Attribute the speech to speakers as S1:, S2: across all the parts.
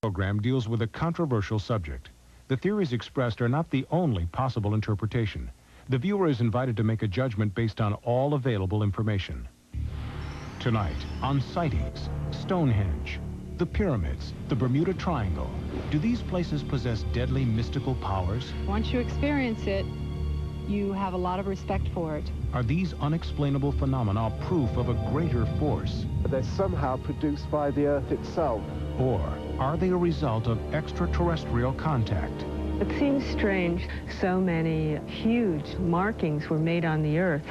S1: Program deals with a controversial subject. The theories expressed are not the only possible interpretation. The viewer is invited to make a judgment based on all available information. Tonight on Sightings, Stonehenge, the pyramids, the Bermuda Triangle. Do these places possess deadly mystical powers?
S2: Once you experience it, you have a lot of respect for it.
S1: Are these unexplainable phenomena proof of a greater force?
S3: They're somehow produced by the Earth itself.
S1: Or are they a result of extraterrestrial contact?
S4: It seems strange. So many huge markings were made on the Earth.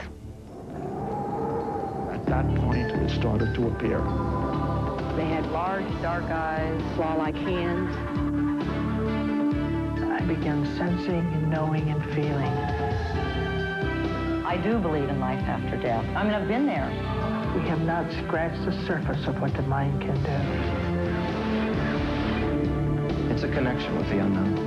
S3: At that point, it started to appear.
S4: They had large, dark eyes, claw-like hands. I began sensing and knowing and feeling.
S5: I do believe in life after death. I mean, I've been there.
S4: We have not scratched the surface of what the mind can do.
S6: It's a connection with the unknown.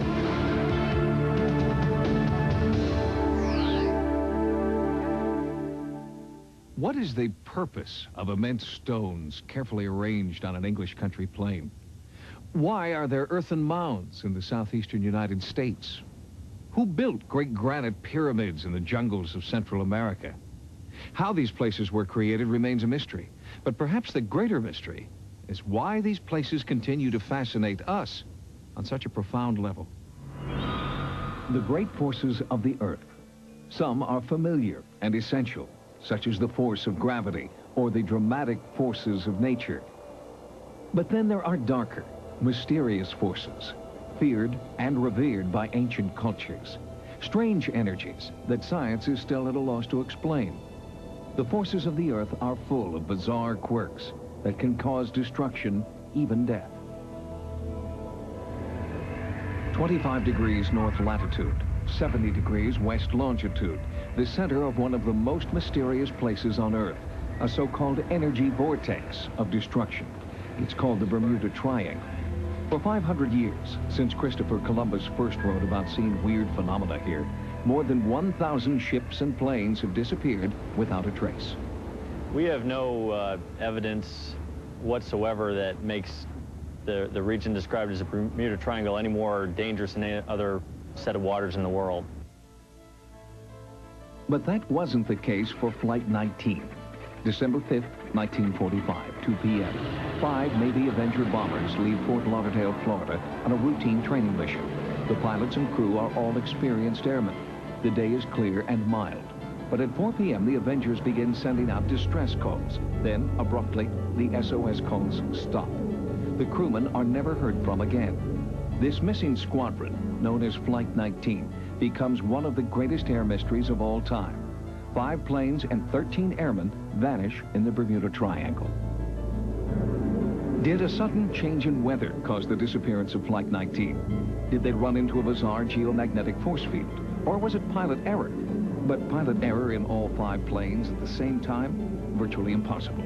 S7: What is the purpose of immense stones carefully arranged on an English country plain? Why are there earthen mounds in the southeastern United States? Who built great granite pyramids in the jungles of Central America? How these places were created remains a mystery. But perhaps the greater mystery is why these places continue to fascinate us on such a profound level. The great forces of the Earth. Some are familiar and essential, such as the force of gravity or the dramatic forces of nature. But then there are darker, mysterious forces, feared and revered by ancient cultures. Strange energies that science is still at a loss to explain. The forces of the Earth are full of bizarre quirks that can cause destruction, even death. 25 degrees north latitude, 70 degrees west longitude, the center of one of the most mysterious places on Earth, a so-called energy vortex of destruction. It's called the Bermuda Triangle. For 500 years, since Christopher Columbus first wrote about seeing weird phenomena here, more than 1,000 ships and planes have disappeared without a trace.
S8: We have no evidence whatsoever that makes the region described as the Bermuda Triangle any more dangerous than any other set of waters in the world.
S7: But that wasn't the case for Flight 19. December 5th, 1945, 2 p.m. 5 Navy Avenger bombers leave Fort Lauderdale, Florida on a routine training mission. The pilots and crew are all experienced airmen. The day is clear and mild. But at 4 p.m., the Avengers begin sending out distress calls. Then, abruptly, the SOS calls stop. The crewmen are never heard from again. This missing squadron, known as Flight 19, becomes one of the greatest air mysteries of all time. 5 planes and 13 airmen vanish in the Bermuda Triangle. Did a sudden change in weather cause the disappearance of Flight 19? Did they run into a bizarre geomagnetic force field? Or was it pilot error? But pilot error in all 5 planes at the same time? Virtually impossible.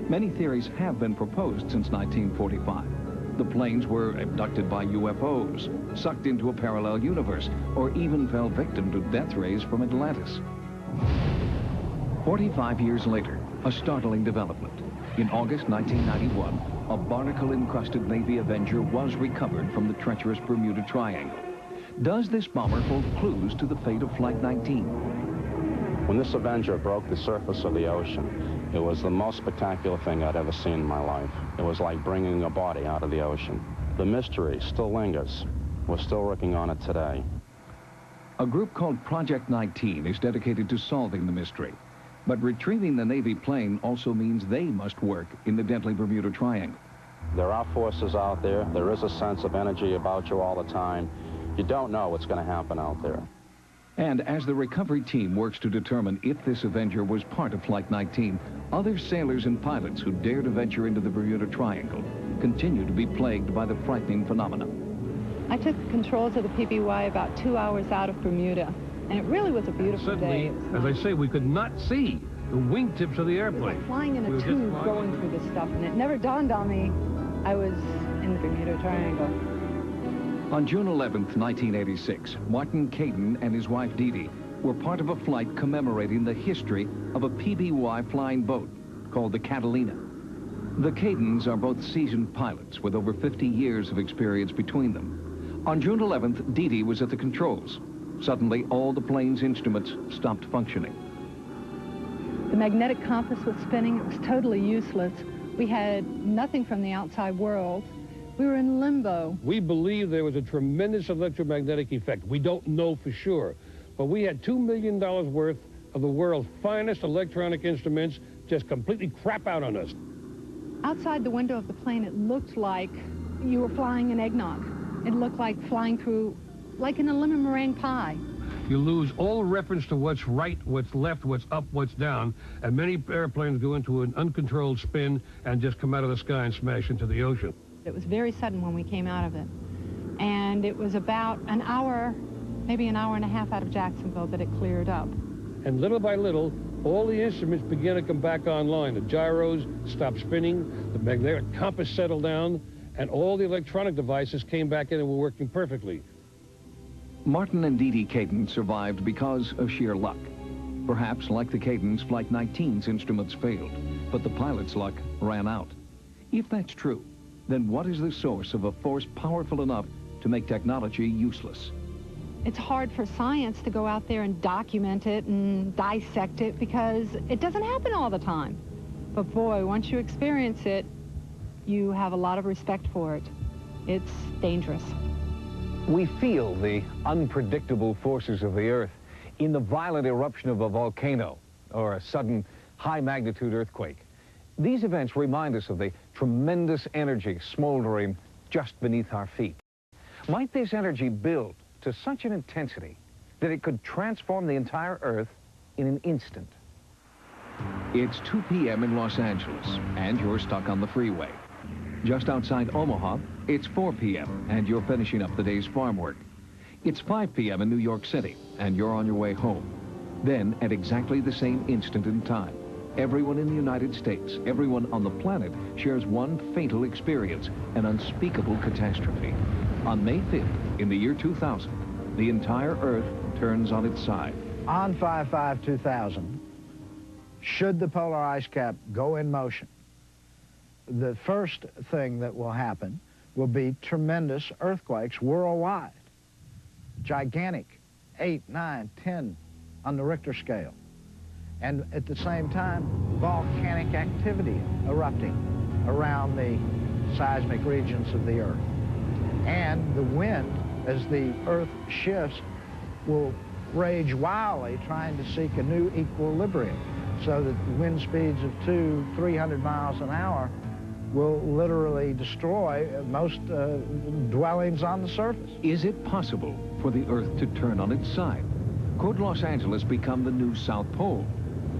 S7: Many theories have been proposed since 1945. The planes were abducted by UFOs, sucked into a parallel universe, or even fell victim to death rays from Atlantis. 45 years later, a startling development. In August 1991, a barnacle-encrusted Navy Avenger was recovered from the treacherous Bermuda Triangle. Does this bomber hold clues to the fate of Flight 19?
S9: When this Avenger broke the surface of the ocean, it was the most spectacular thing I'd ever seen in my life. It was like bringing a body out of the ocean. The mystery still lingers. We're still working on it today.
S7: A group called Project 19 is dedicated to solving the mystery. But retrieving the Navy plane also means they must work in the deadly Bermuda Triangle.
S9: There are forces out there. There is a sense of energy about you all the time. You don't know what's going to happen out there.
S7: And as the recovery team works to determine if this Avenger was part of Flight 19, other sailors and pilots who dare to venture into the Bermuda Triangle continue to be plagued by the frightening phenomena.
S2: I took controls of the PBY about 2 hours out of Bermuda, and it really was a beautiful day.
S10: As I say, we could not see the wingtips of the airplane.
S2: It was like flying in a tube going through this stuff, and it never dawned on me I was in the Bermuda Triangle.
S7: On June 11th, 1986, Martin Caden and his wife Dee Dee were part of a flight commemorating the history of a PBY flying boat called the Catalina. The Cadens are both seasoned pilots with over 50 years of experience between them. On June 11th, Dee Dee was at the controls. Suddenly, all the plane's instruments stopped functioning.
S2: The magnetic compass was spinning. It was totally useless. We had nothing from the outside world. We were in limbo.
S10: We believe there was a tremendous electromagnetic effect. We don't know for sure, but we had $2 million worth of the world's finest electronic instruments just completely crap out on us.
S2: Outside the window of the plane, it looked like you were flying an eggnog. It looked like flying through, like in a lemon meringue pie.
S10: You lose all reference to what's right, what's left, what's up, what's down, and many airplanes go into an uncontrolled spin and just come out of the sky and smash into the ocean.
S2: It was very sudden when we came out of it. And it was about an hour, maybe an hour and a half out of Jacksonville that it cleared up.
S10: And little by little, all the instruments began to come back online. The gyros stopped spinning, the magnetic compass settled down, and all the electronic devices came back in and were working perfectly.
S7: Martin and Dee Dee Caden survived because of sheer luck. Perhaps, like the Cadens, Flight 19's instruments failed, but the pilot's luck ran out. If that's true, then what is the source of a force powerful enough to make technology useless?
S2: It's hard for science to go out there and document it and dissect it because it doesn't happen all the time. But boy, once you experience it, you have a lot of respect for it. It's dangerous.
S11: We feel the unpredictable forces of the Earth in the violent eruption of a volcano or a sudden high-magnitude earthquake. These events remind us of the tremendous energy smoldering just beneath our feet. Might this energy build to such an intensity that it could transform the entire Earth in an instant?
S7: It's 2 p.m. in Los Angeles, and you're stuck on the freeway. Just outside Omaha, it's 4 p.m., and you're finishing up the day's farm work. It's 5 p.m. in New York City, and you're on your way home. Then, at exactly the same instant in time, everyone in the United States, everyone on the planet, shares one fatal experience, an unspeakable catastrophe. On May 5th, in the year 2000, the entire Earth turns on its side.
S12: On 5/5/2000, should the polar ice cap go in motion, the first thing that will happen will be tremendous earthquakes worldwide. Gigantic, 8, 9, 10 on the Richter scale. And at the same time, volcanic activity erupting around the seismic regions of the Earth. And the wind, as the Earth shifts, will rage wildly trying to seek a new equilibrium so that wind speeds of 200-300 miles an hour will literally destroy most dwellings on the surface.
S7: Is it possible for the Earth to turn on its side? Could Los Angeles become the new South Pole?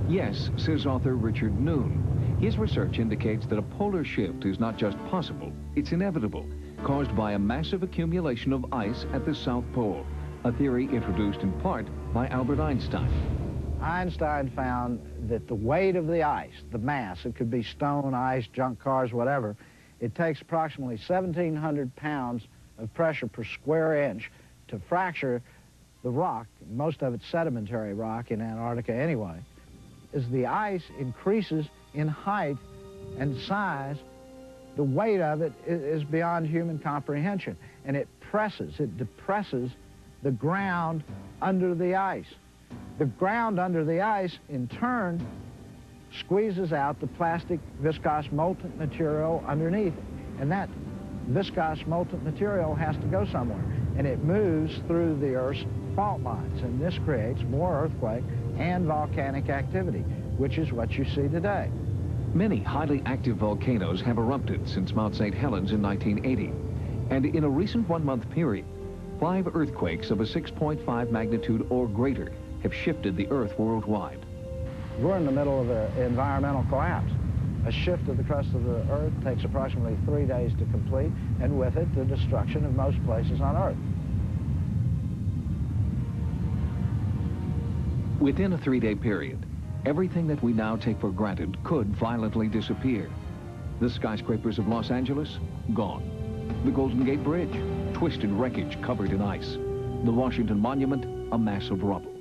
S7: Yes, says author Richard Noon. His research indicates that a polar shift is not just possible, it's inevitable, caused by a massive accumulation of ice at the South Pole, a theory introduced in part by Albert Einstein.
S12: Einstein found that the weight of the ice, the mass, it could be stone, ice, junk cars, whatever, it takes approximately 1,700 pounds of pressure per square inch to fracture the rock, most of it's sedimentary rock in Antarctica anyway. As the ice increases in height and size, the weight of it is beyond human comprehension, and it depresses the ground under the ice. The ground under the ice, in turn, squeezes out the plastic viscous molten material underneath, and that viscous molten material has to go somewhere, and it moves through the Earth's fault lines, and this creates more earthquake and volcanic activity, which is what you see today.
S7: Many highly active volcanoes have erupted since Mount St. Helens in 1980, and in a recent one-month period, 5 earthquakes of a 6.5 magnitude or greater have shifted the Earth worldwide.
S12: We're in the middle of an environmental collapse. A shift of the crust of the Earth takes approximately 3 days to complete, and with it, the destruction of most places on Earth.
S7: Within a 3-day period, everything that we now take for granted could violently disappear. The skyscrapers of Los Angeles, gone. The Golden Gate Bridge, twisted wreckage covered in ice. The Washington Monument, a mass of rubble.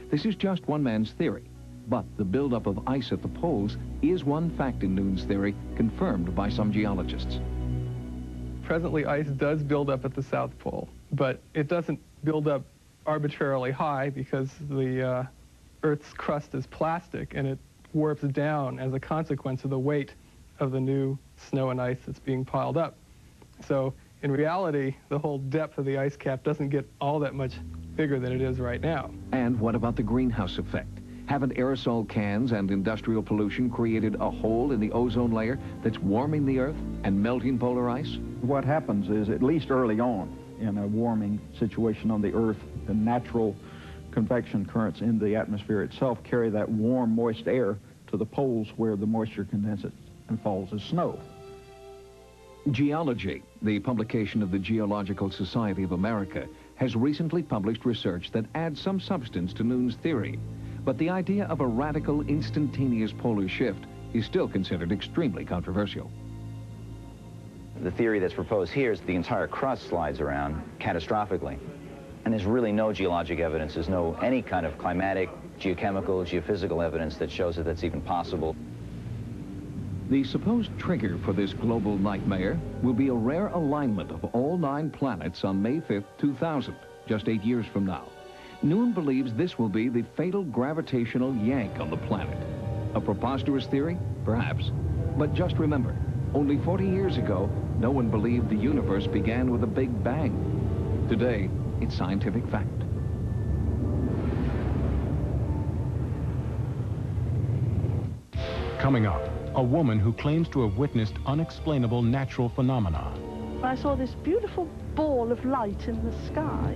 S7: This is just one man's theory, But the buildup of ice at the poles is one fact in Noon's theory confirmed by some geologists.
S13: Presently, ice does build up at the South Pole, but it doesn't build up arbitrarily high because the Earth's crust is plastic and it warps down as a consequence of the weight of the new snow and ice that's being piled up. So in reality, the whole depth of the ice cap doesn't get all that much bigger than it is right now.
S7: And what about the greenhouse effect? Haven't aerosol cans and industrial pollution created a hole in the ozone layer that's warming the Earth and melting polar ice?
S14: What happens is, at least early on in a warming situation on the Earth, the natural convection currents in the atmosphere itself carry that warm, moist air to the poles where the moisture condenses and falls as snow.
S7: Geology, the publication of the Geological Society of America, has recently published research that adds some substance to Noon's theory. But the idea of a radical, instantaneous polar shift is still considered extremely controversial.
S15: The theory that's proposed here is the entire crust slides around catastrophically. And there's really no geologic evidence, there's no any kind of climatic, geochemical, geophysical evidence that shows that that's even possible.
S7: The supposed trigger for this global nightmare will be a rare alignment of all 9 planets on May 5th, 2000, just 8 years from now. Noon believes this will be the fatal gravitational yank on the planet. A preposterous theory? Perhaps. But just remember, only 40 years ago, no one believed the universe began with a big bang. Today, it's scientific fact.
S1: Coming up, a woman who claims to have witnessed unexplainable natural phenomena.
S16: I saw this beautiful ball of light in the sky.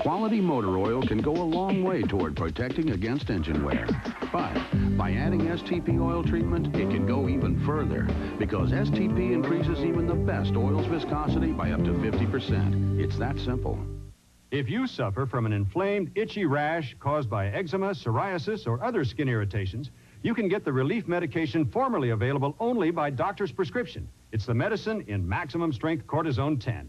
S17: Quality motor oil can go a long way toward protecting against engine wear. But by adding STP oil treatment, it can go even further, because STP increases even the best oil's viscosity by up to 50%. It's that simple.
S18: If you suffer from an inflamed, itchy rash caused by eczema, psoriasis, or other skin irritations, you can get the relief medication formerly available only by doctor's prescription. It's the medicine in maximum strength cortisone 10.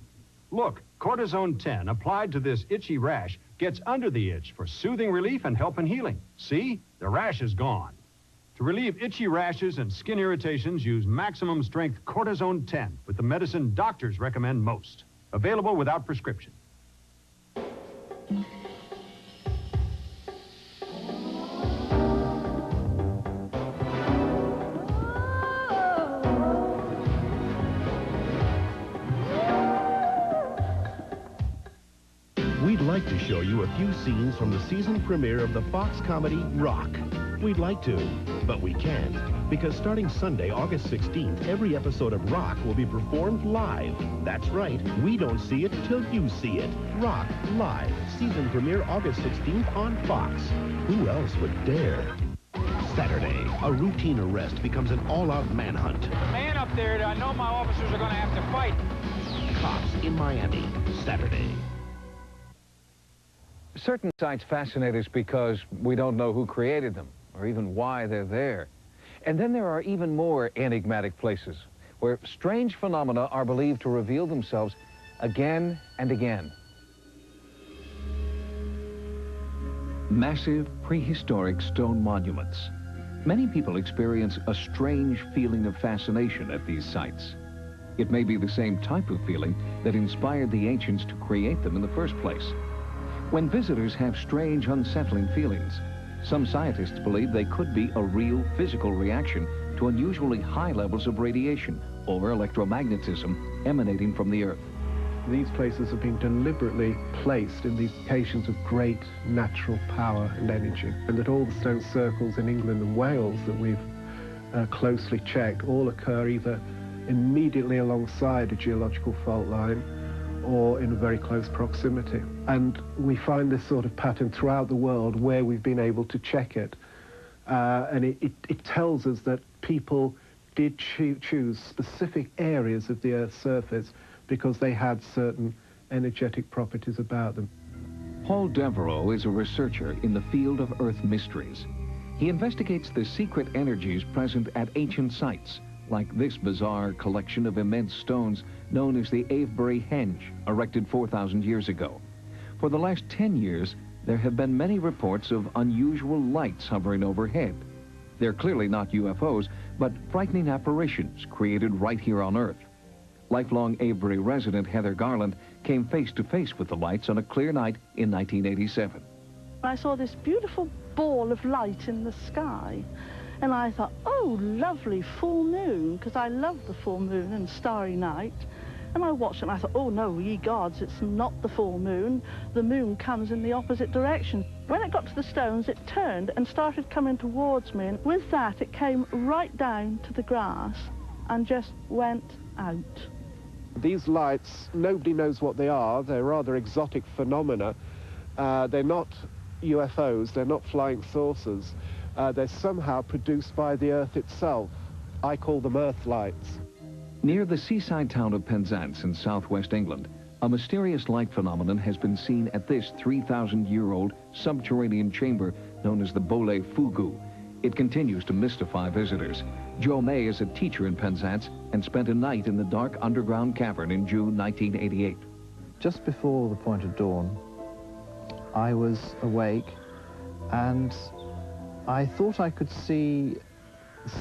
S18: Look, cortisone 10 applied to this itchy rash gets under the itch for soothing relief and help in healing. See? The rash is gone. To relieve itchy rashes and skin irritations, use maximum strength cortisone 10 with the medicine doctors recommend most. Available without prescription.
S19: We'd like to show you a few scenes from the season premiere of the Fox comedy Rock. We'd like to, but we can't, because starting Sunday, August 16th, every episode of Rock will be performed live. That's right, we don't see it till you see it. Rock, live, season premiere August 16th on Fox. Who else would dare? Saturday, a routine arrest becomes an all-out manhunt.
S20: The man up there, I know my officers are going to have to fight.
S19: Cops in Miami, Saturday.
S11: Certain sites fascinate us because we don't know who created them or even why they're there. And then there are even more enigmatic places where strange phenomena are believed to reveal themselves again and again.
S7: Massive prehistoric stone monuments. Many people experience a strange feeling of fascination at these sites. It may be the same type of feeling that inspired the ancients to create them in the first place. When visitors have strange, unsettling feelings, some scientists believe they could be a real physical reaction to unusually high levels of radiation or electromagnetism emanating from the Earth.
S21: These places have been deliberately placed in these locations of great natural power and energy, and that all the stone circles in England and Wales that we've closely checked all occur either immediately alongside a geological fault line or in a very close proximity. And we find this sort of pattern throughout the world where we've been able to check it. And it tells us that people did choose specific areas of the Earth's surface because they had certain energetic properties about them.
S7: Paul Devereaux is a researcher in the field of Earth mysteries. He investigates the secret energies present at ancient sites, like this bizarre collection of immense stones known as the Avebury Henge, erected 4,000 years ago. For the last 10 years, there have been many reports of unusual lights hovering overhead. They're clearly not UFOs, but frightening apparitions created right here on Earth. Lifelong Avebury resident Heather Garland came face to face with the lights on a clear night in 1987.
S16: I saw this beautiful ball of light in the sky, and I thought, oh, lovely full moon, because I love the full moon and starry night. And I watched it and I thought, oh no, ye gods, it's not the full moon. The moon comes in the opposite direction. When it got to the stones, it turned and started coming towards me, and with that it came right down to the grass and just went out.
S21: These lights, nobody knows what they are. They're rather exotic phenomena. They're not UFOs, they're not flying saucers. They're somehow produced by the Earth itself. I call them Earth lights.
S7: Near the seaside town of Penzance in southwest England, a mysterious light phenomenon has been seen at this 3,000-year-old subterranean chamber known as the Bole Fugu. It continues to mystify visitors. Joe May is a teacher in Penzance and spent a night in the dark underground cavern in June 1988.
S3: Just before the point of dawn, I was awake and I thought I could see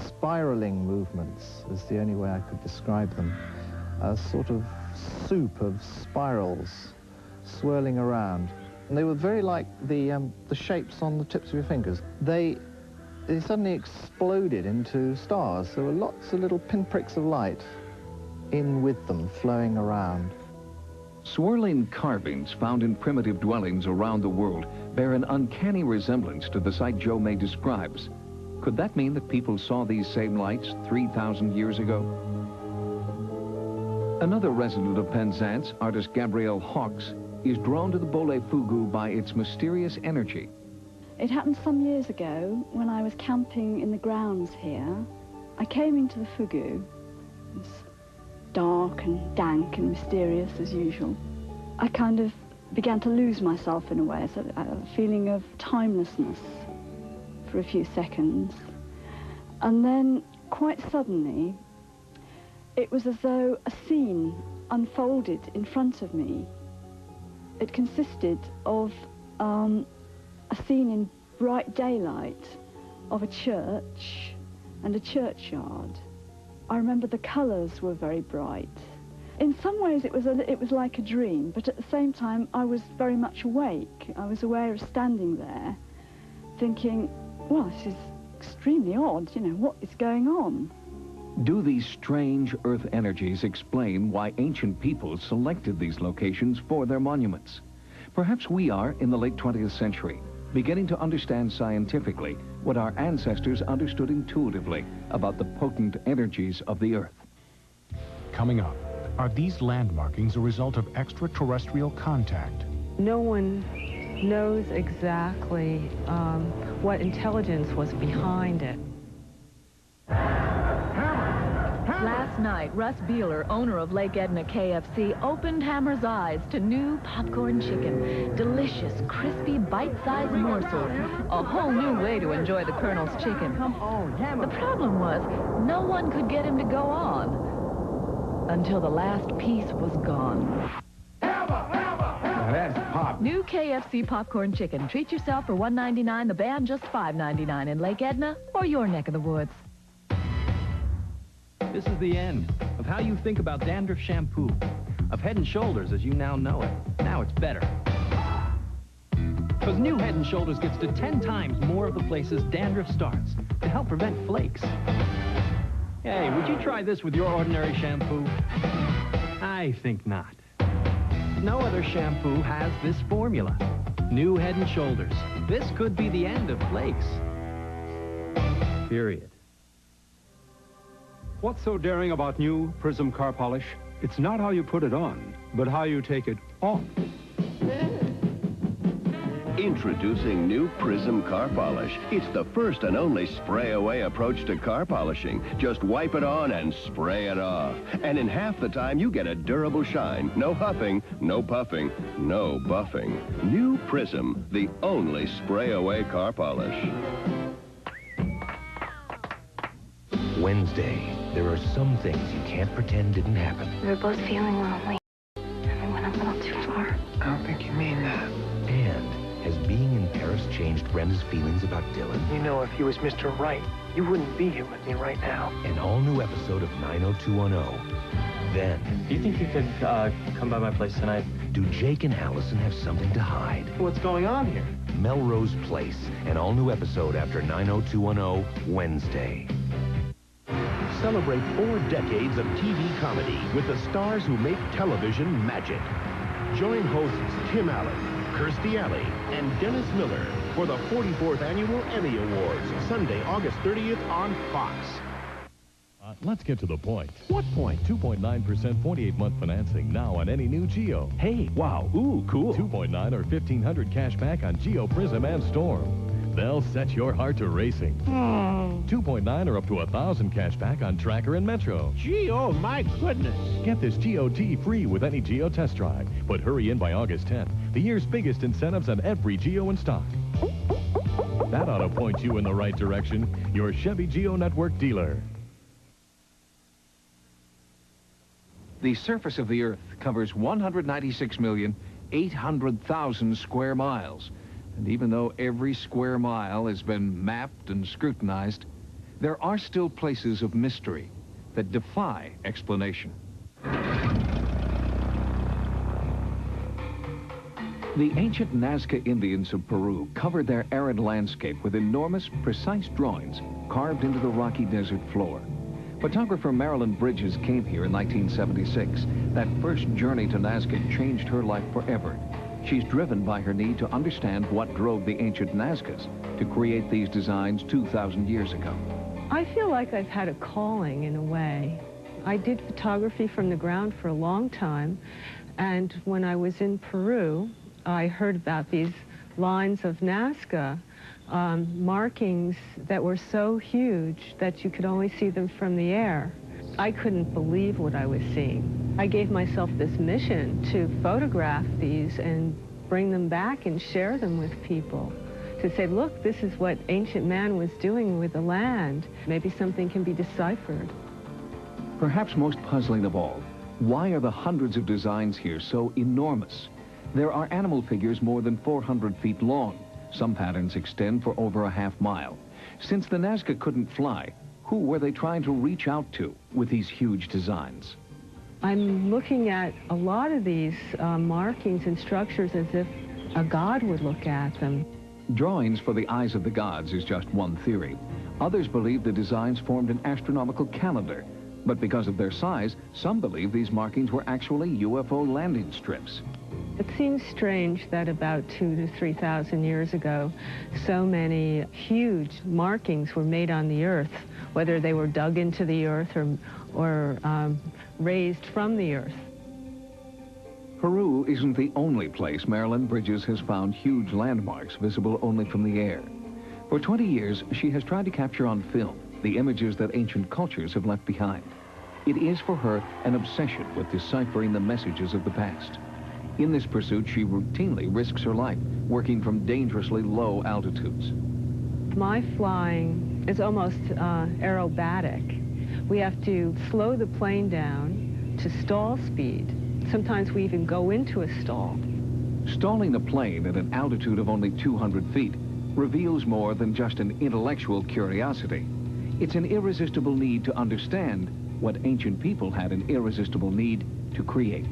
S3: spiraling movements, is the only way I could describe them. A sort of soup of spirals swirling around. And they were very like the shapes on the tips of your fingers. They suddenly exploded into stars. There were lots of little pinpricks of light in with them, flowing around.
S7: Swirling carvings found in primitive dwellings around the world bear an uncanny resemblance to the site Joe May describes. Could that mean that people saw these same lights 3,000 years ago? Another resident of Penzance, artist Gabrielle Hawkes, is drawn to the Bole Fugu by its mysterious energy.
S22: It happened some years ago when I was camping in the grounds here. I came into the Fugu. It was dark and dank and mysterious as usual. I kind of began to lose myself in a way, so a feeling of timelessness for a few seconds. And then, quite suddenly, it was as though a scene unfolded in front of me. It consisted of a scene in bright daylight of a church and a churchyard. I remember the colours were very bright. In some ways it was like a dream, but at the same time I was very much awake. I was aware of standing there thinking, well, this is extremely odd, you know, what is going on?
S7: Do these strange Earth energies explain why ancient peoples selected these locations for their monuments? Perhaps we are, in the late 20th century, beginning to understand scientifically what our ancestors understood intuitively about the potent energies of the Earth.
S1: Coming up, are these landmarkings a result of extraterrestrial contact?
S4: No one knows exactly what intelligence was behind it.
S23: Last night, Russ Beeler, owner of Lake Edna KFC, opened Hammer's eyes to new popcorn chicken. Delicious, crispy, bite-sized morsels. A whole new way to enjoy the Colonel's chicken. Come on, Hammer. The problem was, no one could get him to go on until the last piece was gone.
S24: That's pop.
S23: New KFC popcorn chicken. Treat yourself for $1.99, the band just $5.99 in Lake Edna or your neck of the woods.
S25: This is the end of how you think about dandruff shampoo, of Head & Shoulders as you now know it. Now it's better. Because new Head & Shoulders gets to 10 times more of the places dandruff starts to help prevent flakes. Hey, would you try this with your ordinary shampoo? I think not. No other shampoo has this formula. New Head & Shoulders. This could be the end of flakes. Period.
S18: What's so daring about new Prism car polish? It's not how you put it on, but how you take it off.
S26: Introducing new Prism car polish. It's the first and only spray-away approach to car polishing. Just wipe it on and spray it off. And in half the time, you get a durable shine. No huffing, no puffing, no buffing. New Prism, the only spray-away car polish.
S27: Wednesday, there are some things you can't pretend didn't happen.
S28: We were both feeling lonely, and we went a little too far.
S27: I don't think you mean that. And as being stars changed Brenda's feelings about Dylan?
S2: You know, if you was Mr. Right, you wouldn't be here with me right now.
S27: An all-new episode of 90210. Then...
S2: Do you think you could come by my place tonight?
S27: Do Jake and Allison have something to hide?
S2: What's going on here?
S27: Melrose Place, an all-new episode after 90210, Wednesday.
S19: Celebrate 4 decades of TV comedy with the stars who make television magic. Join hosts Tim Allen, Kirstie Alley, and Dennis Miller for the 44th Annual Emmy Awards, Sunday, August 30th on Fox.
S5: Let's get to the point. What point? 2.9% 48-month financing now on any new Geo. Hey, wow, ooh, cool. 2.9 or $1,500 cash back on Geo Prism and Storm. They'll set your heart to racing. 2.9 or up to $1,000 cash back on Tracker and Metro.
S6: Geo, my goodness.
S5: Get this GeoT free with any Geo test drive. But hurry in by August 10th. The year's biggest incentives on every Geo in stock. That ought to point you in the right direction. Your Chevy Geo Network dealer.
S7: The surface of the Earth covers 196,800,000 square miles. And even though every square mile has been mapped and scrutinized, there are still places of mystery that defy explanation. The ancient Nazca Indians of Peru covered their arid landscape with enormous, precise drawings carved into the rocky desert floor. Photographer Marilyn Bridges came here in 1976. That first journey to Nazca changed her life forever. She's driven by her need to understand what drove the ancient Nazcas to create these designs 2,000 years ago.
S4: I feel like I've had a calling in a way. I did photography from the ground for a long time, and when I was in Peru, I heard about these lines of Nazca markings that were so huge that you could only see them from the air. I couldn't believe what I was seeing. I gave myself this mission to photograph these and bring them back and share them with people. To say, look, this is what ancient man was doing with the land. Maybe something can be deciphered.
S7: Perhaps most puzzling of all, why are the hundreds of designs here so enormous? There are animal figures more than 400 feet long. Some patterns extend for over a half mile. Since the Nazca couldn't fly, who were they trying to reach out to with these huge designs?
S4: I'm looking at a lot of these markings and structures as if a god would look at them.
S7: Drawings for the eyes of the gods is just one theory. Others believe the designs formed an astronomical calendar. But because of their size, some believe these markings were actually UFO landing strips.
S4: It seems strange that about 2,000 to 3,000 years ago, so many huge markings were made on the Earth, whether they were dug into the Earth or raised from the Earth.
S7: Peru isn't the only place Marilyn Bridges has found huge landmarks visible only from the air. For 20 years, she has tried to capture on film the images that ancient cultures have left behind. It is for her an obsession with deciphering the messages of the past. In this pursuit, she routinely risks her life, working from dangerously low altitudes.
S4: My flying is almost aerobatic. We have to slow the plane down to stall speed. Sometimes we even go into a stall.
S7: Stalling a plane at an altitude of only 200 feet reveals more than just an intellectual curiosity. It's an irresistible need to understand what ancient people had an irresistible need to create.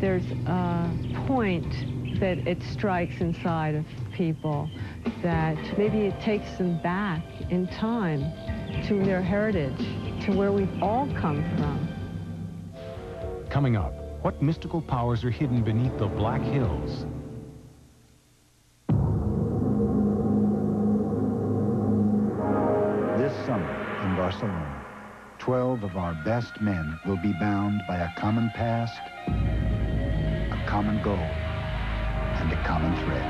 S4: There's a point that it strikes inside of people that maybe it takes them back in time to their heritage, to where we've all come from.
S1: Coming up, what mystical powers are hidden beneath the Black Hills?
S8: This summer in Barcelona, 12 of our best men will be bound by a common past, a common goal, and a common thread.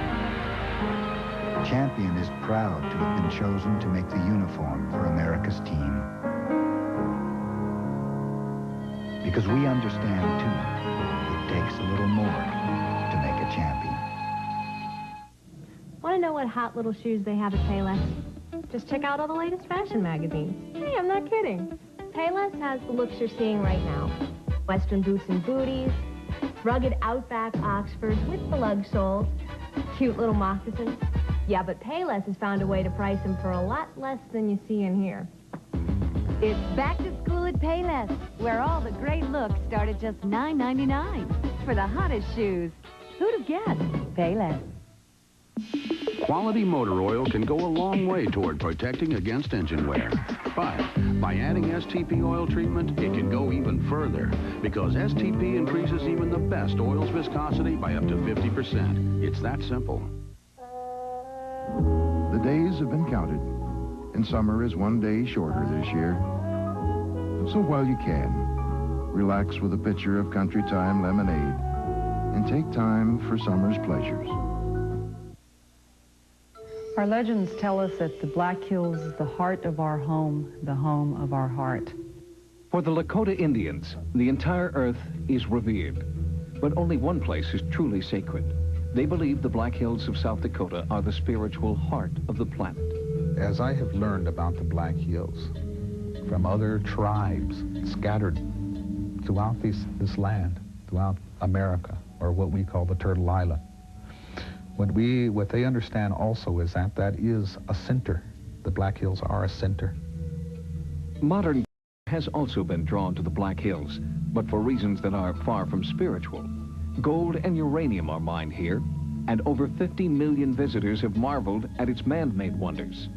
S8: Champion is proud to have been chosen to make the uniform for America's team. Because we understand, too, it takes a little more to make a champion.
S9: Want to know what hot little shoes they have at Payless? Just check out all the latest fashion magazines. Hey, I'm not kidding. Payless has the looks you're seeing right now. Western boots and booties, rugged Outback Oxfords with the lug soles, cute little moccasins. Yeah, but Payless has found a way to price them for a lot less than you see in here.
S10: It's back to school at Payless, where all the great looks start at just $9.99 for the hottest shoes. Who'd have guessed? Payless.
S12: Quality motor oil can go a long way toward protecting against engine wear. But by adding STP oil treatment, it can go even further, because STP increases even the best oil's viscosity by up to 50%. It's that simple.
S8: The days have been counted, and summer is one day shorter this year. So while you can, relax with a pitcher of Country Time lemonade and take time for summer's pleasures.
S13: Our legends tell us that the Black Hills is the heart of our home, the home of our heart.
S11: For the Lakota Indians, the entire earth is revered. But only one place is truly sacred. They believe the Black Hills of South Dakota are the spiritual heart of the planet.
S14: As I have learned about the Black Hills from other tribes scattered throughout this land, throughout America, or what we call the Turtle Island, what they understand also is that that is a center. The Black Hills are a center.
S11: Modern has also been drawn to the Black Hills, but for reasons that are far from spiritual. Gold and uranium are mined here, and over 50 million visitors have marveled at its man-made wonders.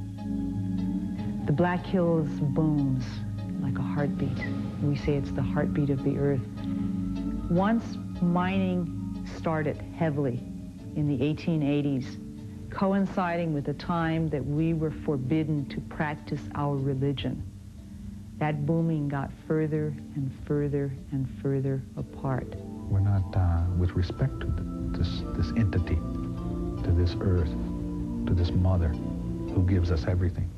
S13: The Black Hills booms like a heartbeat. We say it's the heartbeat of the earth. Once mining started heavily in the 1880s, coinciding with the time that we were forbidden to practice our religion. That booming got further and further and further apart.
S14: We're not, with respect to this entity, to this earth, to this mother who gives us everything.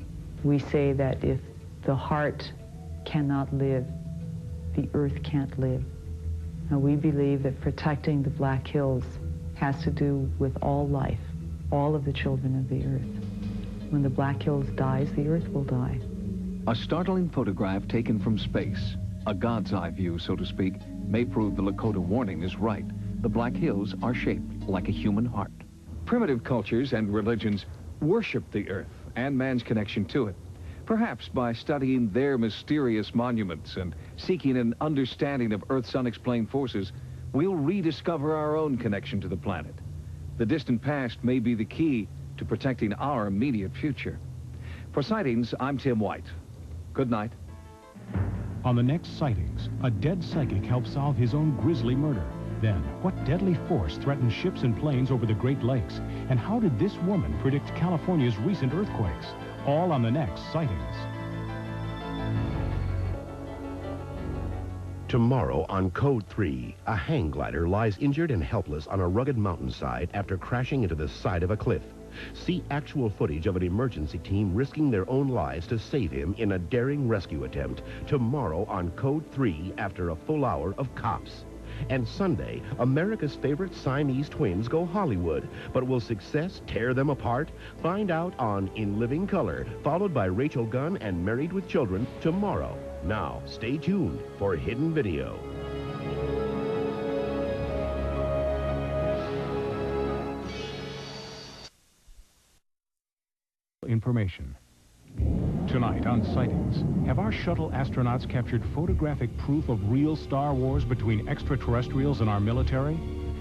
S13: We say that if the heart cannot live, the earth can't live. And we believe that protecting the Black Hills has to do with all life, all of the children of the earth. When the Black Hills dies, the earth will die.
S11: A startling photograph taken from space, a God's eye view, so to speak, may prove the Lakota warning is right. The Black Hills are shaped like a human heart. Primitive cultures and religions worship the earth and man's connection to it. Perhaps by studying their mysterious monuments and seeking an understanding of Earth's unexplained forces, we'll rediscover our own connection to the planet. The distant past may be the key to protecting our immediate future. For Sightings, I'm Tim White. Good night.
S1: On the next Sightings, a dead psychic helps solve his own grisly murder. Then, what deadly force threatens ships and planes over the Great Lakes? And how did this woman predict California's recent earthquakes? All on the next Sightings.
S19: Tomorrow on Code 3, a hang glider lies injured and helpless on a rugged mountainside after crashing into the side of a cliff. See actual footage of an emergency team risking their own lives to save him in a daring rescue attempt. Tomorrow on Code 3 after a full hour of Cops. And Sunday, America's favorite Siamese twins go Hollywood. But will success tear them apart? Find out on In Living Color, followed by Rachel Gunn and Married with Children tomorrow. Now, stay tuned for Hidden Video.
S1: Information. Tonight on Sightings, have our shuttle astronauts captured photographic proof of real Star Wars between extraterrestrials and our military?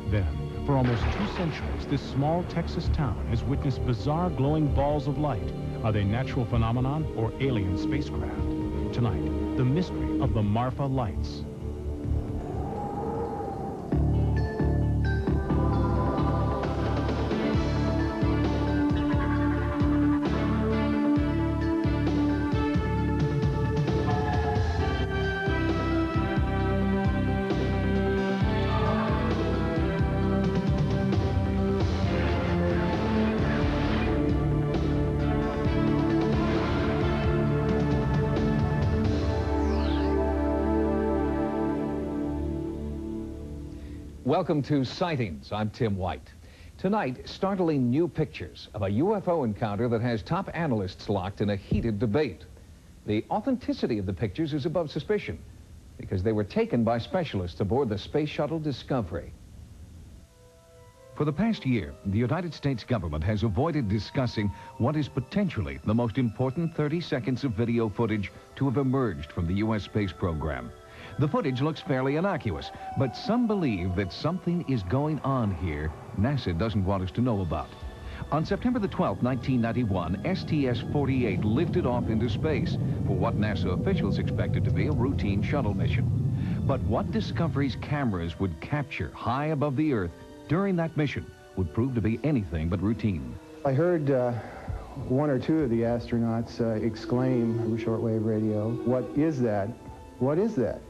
S1: Then, for almost 2 centuries, this small Texas town has witnessed bizarre glowing balls of light. Are they natural phenomenon or alien spacecraft? Tonight, the mystery of the Marfa Lights.
S11: Welcome to Sightings. I'm Tim White. Tonight, startling new pictures of a UFO encounter that has top analysts locked in a heated debate. The authenticity of the pictures is above suspicion because they were taken by specialists aboard the Space Shuttle Discovery. For For the past year, the United States government has avoided discussing what is potentially the most important 30 seconds of video footage to have emerged from the U.S. space program. The footage looks fairly innocuous, but some believe that something is going on here NASA doesn't want us to know about. On September the 12th, 1991, STS-48 lifted off into space for what NASA officials expected to be a routine shuttle mission. But what discoveries cameras would capture high above the Earth during that mission would prove to be anything but routine.
S3: I heard one or two of the astronauts exclaim over shortwave radio, "What is that? What is that?"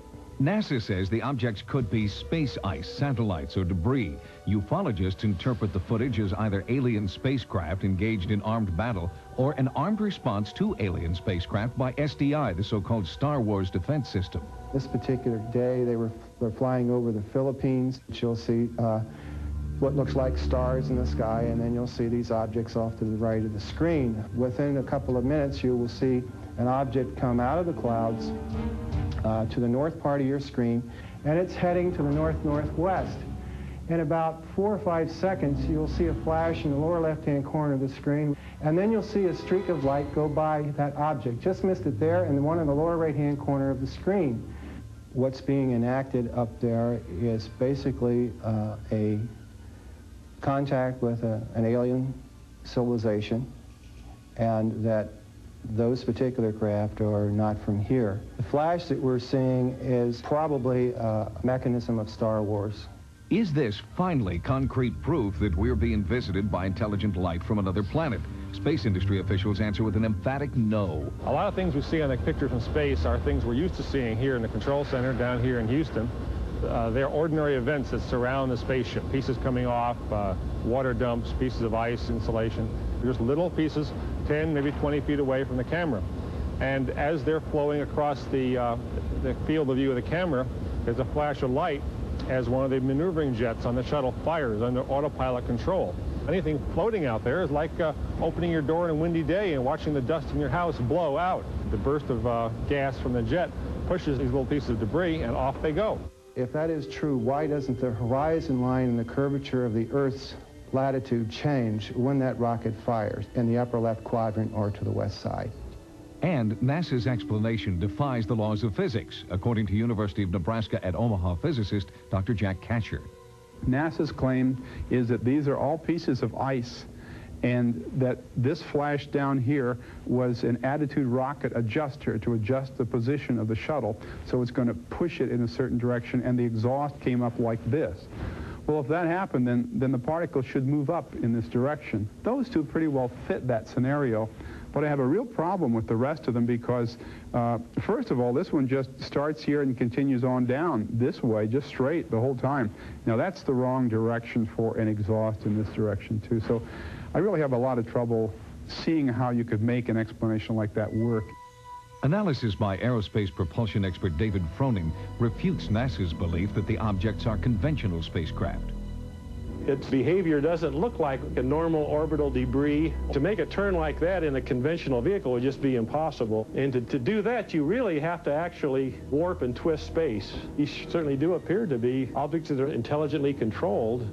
S11: NASA says the objects could be space ice, satellites, or debris. Ufologists interpret the footage as either alien spacecraft engaged in armed battle or an armed response to alien spacecraft by SDI, the so-called Star Wars defense system.
S3: This particular day, they were flying over the Philippines. You'll see what looks like stars in the sky, and then you'll see these objects off to the right of the screen. Within a couple of minutes, you will see an object come out of the clouds to the north part of your screen, and it's heading to the north-northwest. In about 4 or 5 seconds, you'll see a flash in the lower left-hand corner of the screen, and then you'll see a streak of light go by that object. Just missed it there, and the one in the lower right-hand corner of the screen. What's being enacted up there is basically a contact with an alien civilization, and that those particular craft are not from here. The flash that we're seeing is probably a mechanism of Star Wars.
S11: Is this finally concrete proof that we're being visited by intelligent light from another planet? Space industry officials answer with an emphatic no.
S15: A lot of things we see on the picture from space are things we're used to seeing here in the control center down here in Houston. They're ordinary events that surround the spaceship. Pieces coming off, water dumps, pieces of ice, insulation. They're just little pieces 10, maybe 20 feet away from the camera. And as they're flowing across the field of view of the camera, there's a flash of light as one of the maneuvering jets on the shuttle fires under autopilot control. Anything floating out there is like opening your door on a windy day and watching the dust in your house blow out. The burst of gas from the jet pushes these little pieces of debris, and off they go.
S3: If that is true, why doesn't the horizon line and the curvature of the Earth's latitude change when that rocket fires in the upper left quadrant or to the west side?
S11: And NASA's explanation defies the laws of physics, according to University of Nebraska at Omaha physicist Dr. Jack Katcher.
S16: NASA's claim is that these are all pieces of ice, and that this flash down here was an attitude rocket adjuster to adjust the position of the shuttle, so it's going to push it in a certain direction, and the exhaust came up like this. Well, if that happened, then the particles should move up in this direction. Those two pretty well fit that scenario, but I have a real problem with the rest of them because, first of all, this one just starts here and continues on down this way, just straight the whole time. Now, that's the wrong direction for an exhaust in this direction, too. So I really have a lot of trouble seeing how you could make an explanation like that work.
S11: Analysis by aerospace propulsion expert David Froning refutes NASA's belief that the objects are conventional spacecraft.
S6: Its behavior doesn't look like a normal orbital debris. To make a turn like that in a conventional vehicle would just be impossible. And to do that, you really have to actually warp and twist space. These certainly do appear to be objects that are intelligently controlled.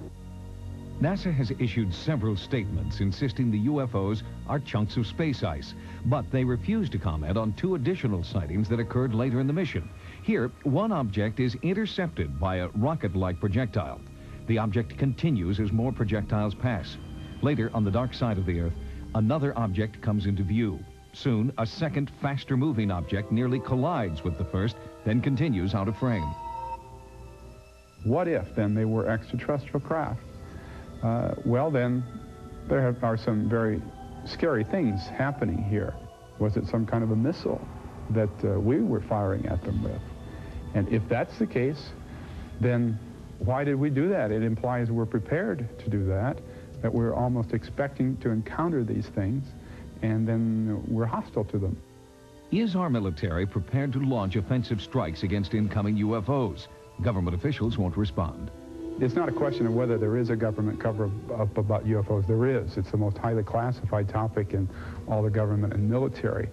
S11: NASA has issued several statements insisting the UFOs are chunks of space ice, but they refuse to comment on 2 additional sightings that occurred later in the mission. Here, one object is intercepted by a rocket-like projectile. The object continues as more projectiles pass. Later, on the dark side of the Earth, another object comes into view. Soon, a second, faster-moving object nearly collides with the first, then continues out of frame.
S16: What if, then, they were extraterrestrial craft? Well, then, there are some very scary things happening here. Was it some kind of a missile that we were firing at them with? And if that's the case, then why did we do that? It implies we're prepared to do that we're almost expecting to encounter these things, and then we're hostile to them.
S11: Is our military prepared to launch offensive strikes against incoming UFOs? Government officials won't respond.
S16: It's not a question of whether there is a government cover-up about UFOs. There is. It's the most highly classified topic in all the government and military.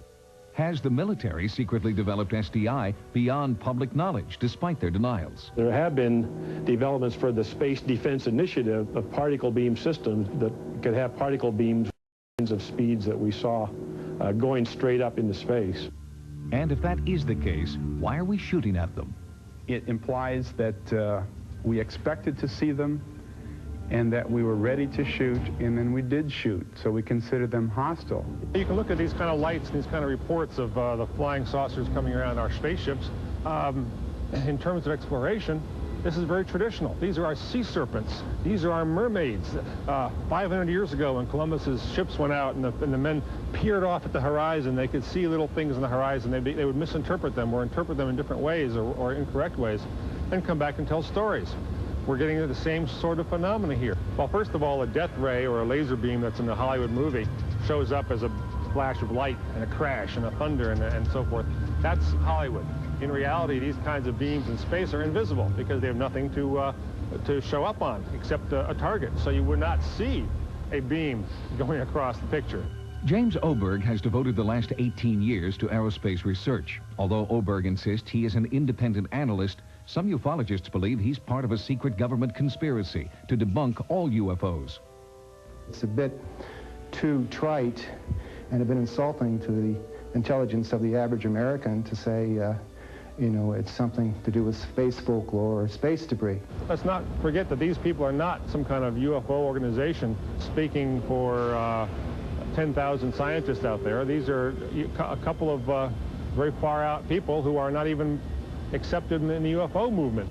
S11: Has the military secretly developed SDI beyond public knowledge, despite their denials?
S6: There have been developments for the Space Defense Initiative of particle beam systems that could have particle beams of speeds that we saw going straight up into space.
S11: And if that is the case, why are we shooting at them?
S16: It implies that we expected to see them and that we were ready to shoot, and then we did shoot, so we consider them hostile.
S15: You can look at these kind of lights and these kind of reports of the flying saucers coming around our spaceships. In terms of exploration, this is very traditional. These are our sea serpents. These are our mermaids. 500 years ago, when Columbus's ships went out and the men peered off at the horizon, they could see little things on the horizon. They would misinterpret them or interpret them in different ways or incorrect ways and come back and tell stories. We're getting the same sort of phenomena here. Well, first of all, a death ray or a laser beam that's in the Hollywood movie shows up as a flash of light and a crash and a thunder and so forth. That's Hollywood. In reality, these kinds of beams in space are invisible because they have nothing to show up on except a target. So you would not see a beam going across the picture.
S11: James Oberg has devoted the last 18 years to aerospace research. Although Oberg insists he is an independent analyst, some ufologists believe he's part of a secret government conspiracy to debunk all UFOs.
S3: It's a bit too trite and a bit insulting to the intelligence of the average American to say, you know, it's something to do with space folklore or space debris.
S15: Let's not forget that these people are not some kind of UFO organization speaking for 10,000 scientists out there. These are a couple of very far out people who are not even accepted in the UFO movement.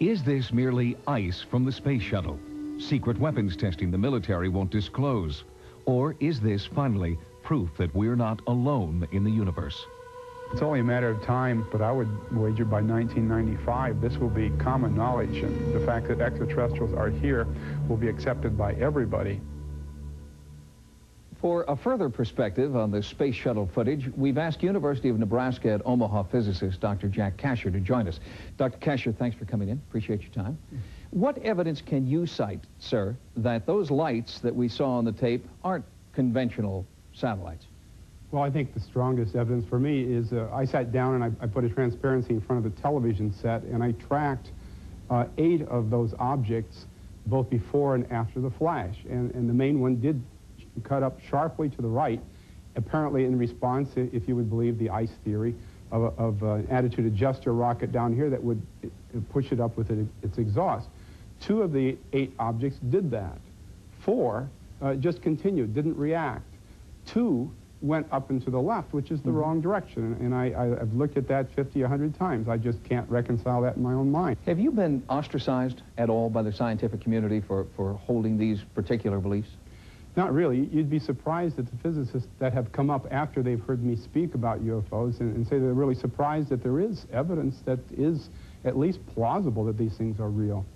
S11: Is this merely ice from the space shuttle? Secret weapons testing the military won't disclose? Or is this finally proof that we're not alone in the universe?
S16: It's only a matter of time, but I would wager by 1995 this will be common knowledge, and the fact that extraterrestrials are here will be accepted by everybody.
S7: For a further perspective on the space shuttle footage, we've asked University of Nebraska at Omaha physicist Dr. Jack Kasher to join us. Dr. Kasher, thanks for coming in. Appreciate your time. What evidence can you cite, sir, that those lights that we saw on the tape aren't conventional satellites?
S16: Well, I think the strongest evidence for me is I sat down and I put a transparency in front of the television set, and I tracked 8 of those objects both before and after the flash. And the main one did cut up sharply to the right, apparently in response, if you would believe the ice theory, of an attitude adjuster rocket down here that would push it up with its exhaust. 2 of the 8 objects did that. 4 just continued, didn't react. 2 went up and to the left, which is the wrong direction. And I've looked at that 50, 100 times. I just can't reconcile that in my own mind.
S7: Have you been ostracized at all by the scientific community for holding these particular beliefs?
S16: Not really. You'd be surprised at the physicists that have come up after they've heard me speak about UFOs and say they're really surprised that there is evidence that is at least plausible that these things are real.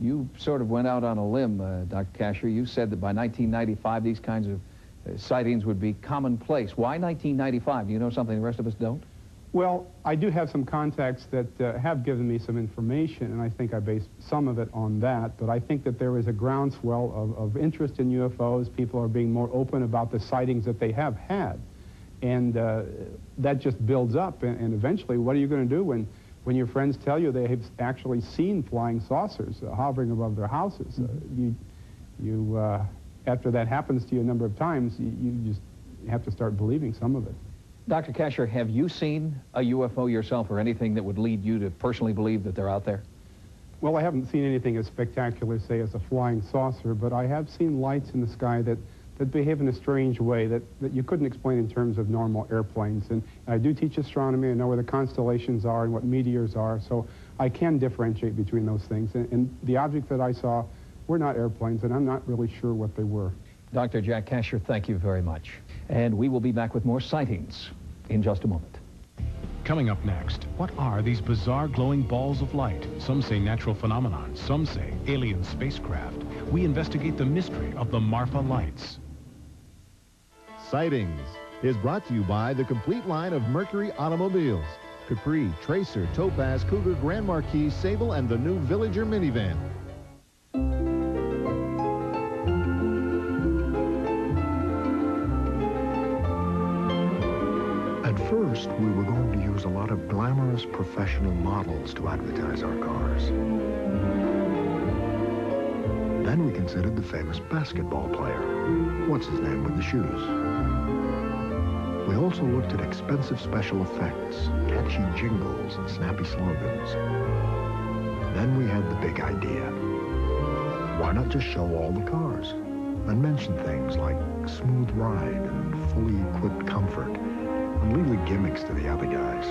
S7: You sort of went out on a limb, Dr. Kasher. You said that by 1995 these kinds of sightings would be commonplace. Why 1995? Do you know something the rest of us don't?
S16: Well, I do have some contacts that have given me some information, and I think I based some of it on that, but I think that there is a groundswell of interest in UFOs. People are being more open about the sightings that they have had, and that just builds up, and eventually, what are you going to do when your friends tell you they have actually seen flying saucers hovering above their houses? After that happens to you a number of times, you just have to start believing some of it.
S7: Dr. Kasher, have you seen a UFO yourself or anything that would lead you to personally believe that they're out there?
S16: Well, I haven't seen anything as spectacular, say, as a flying saucer, but I have seen lights in the sky that behave in a strange way that you couldn't explain in terms of normal airplanes. And I do teach astronomy. I know where the constellations are and what meteors are, so I can differentiate between those things. And the objects that I saw were not airplanes, and I'm not really sure what they were.
S7: Dr. Jack Kasher, thank you very much. And we will be back with more sightings in just a moment.
S1: Coming up next, what are these bizarre glowing balls of light? Some say natural phenomenon, some say alien spacecraft. We investigate the mystery of the Marfa lights.
S17: Sightings is brought to you by the complete line of Mercury automobiles. Capri, Tracer, Topaz, Cougar, Grand Marquis, Sable, and the new Villager minivan.
S8: At first, we were going to use a lot of glamorous professional models to advertise our cars. Then we considered the famous basketball player. What's his name with the shoes? We also looked at expensive special effects, catchy jingles, and snappy slogans. Then we had the big idea. Why not just show all the cars and mention things like smooth ride and fully equipped comfort and leave the gimmicks to the other guys?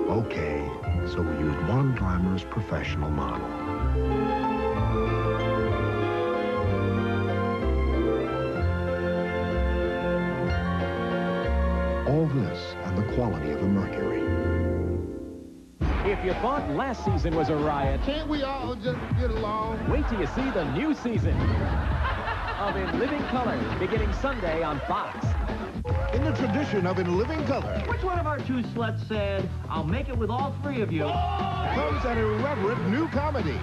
S8: Okay, so we used one glamorous professional model. All this and the quality of the Mercury.
S18: If you thought last season was a riot,
S20: can't we all just get along?
S18: Wait till you see the new season of In Living Color, beginning Sunday on Fox.
S20: In the tradition of In Living Color,
S21: which one of our two sluts said, "I'll make it with all three of you"?
S20: Comes an irreverent new comedy.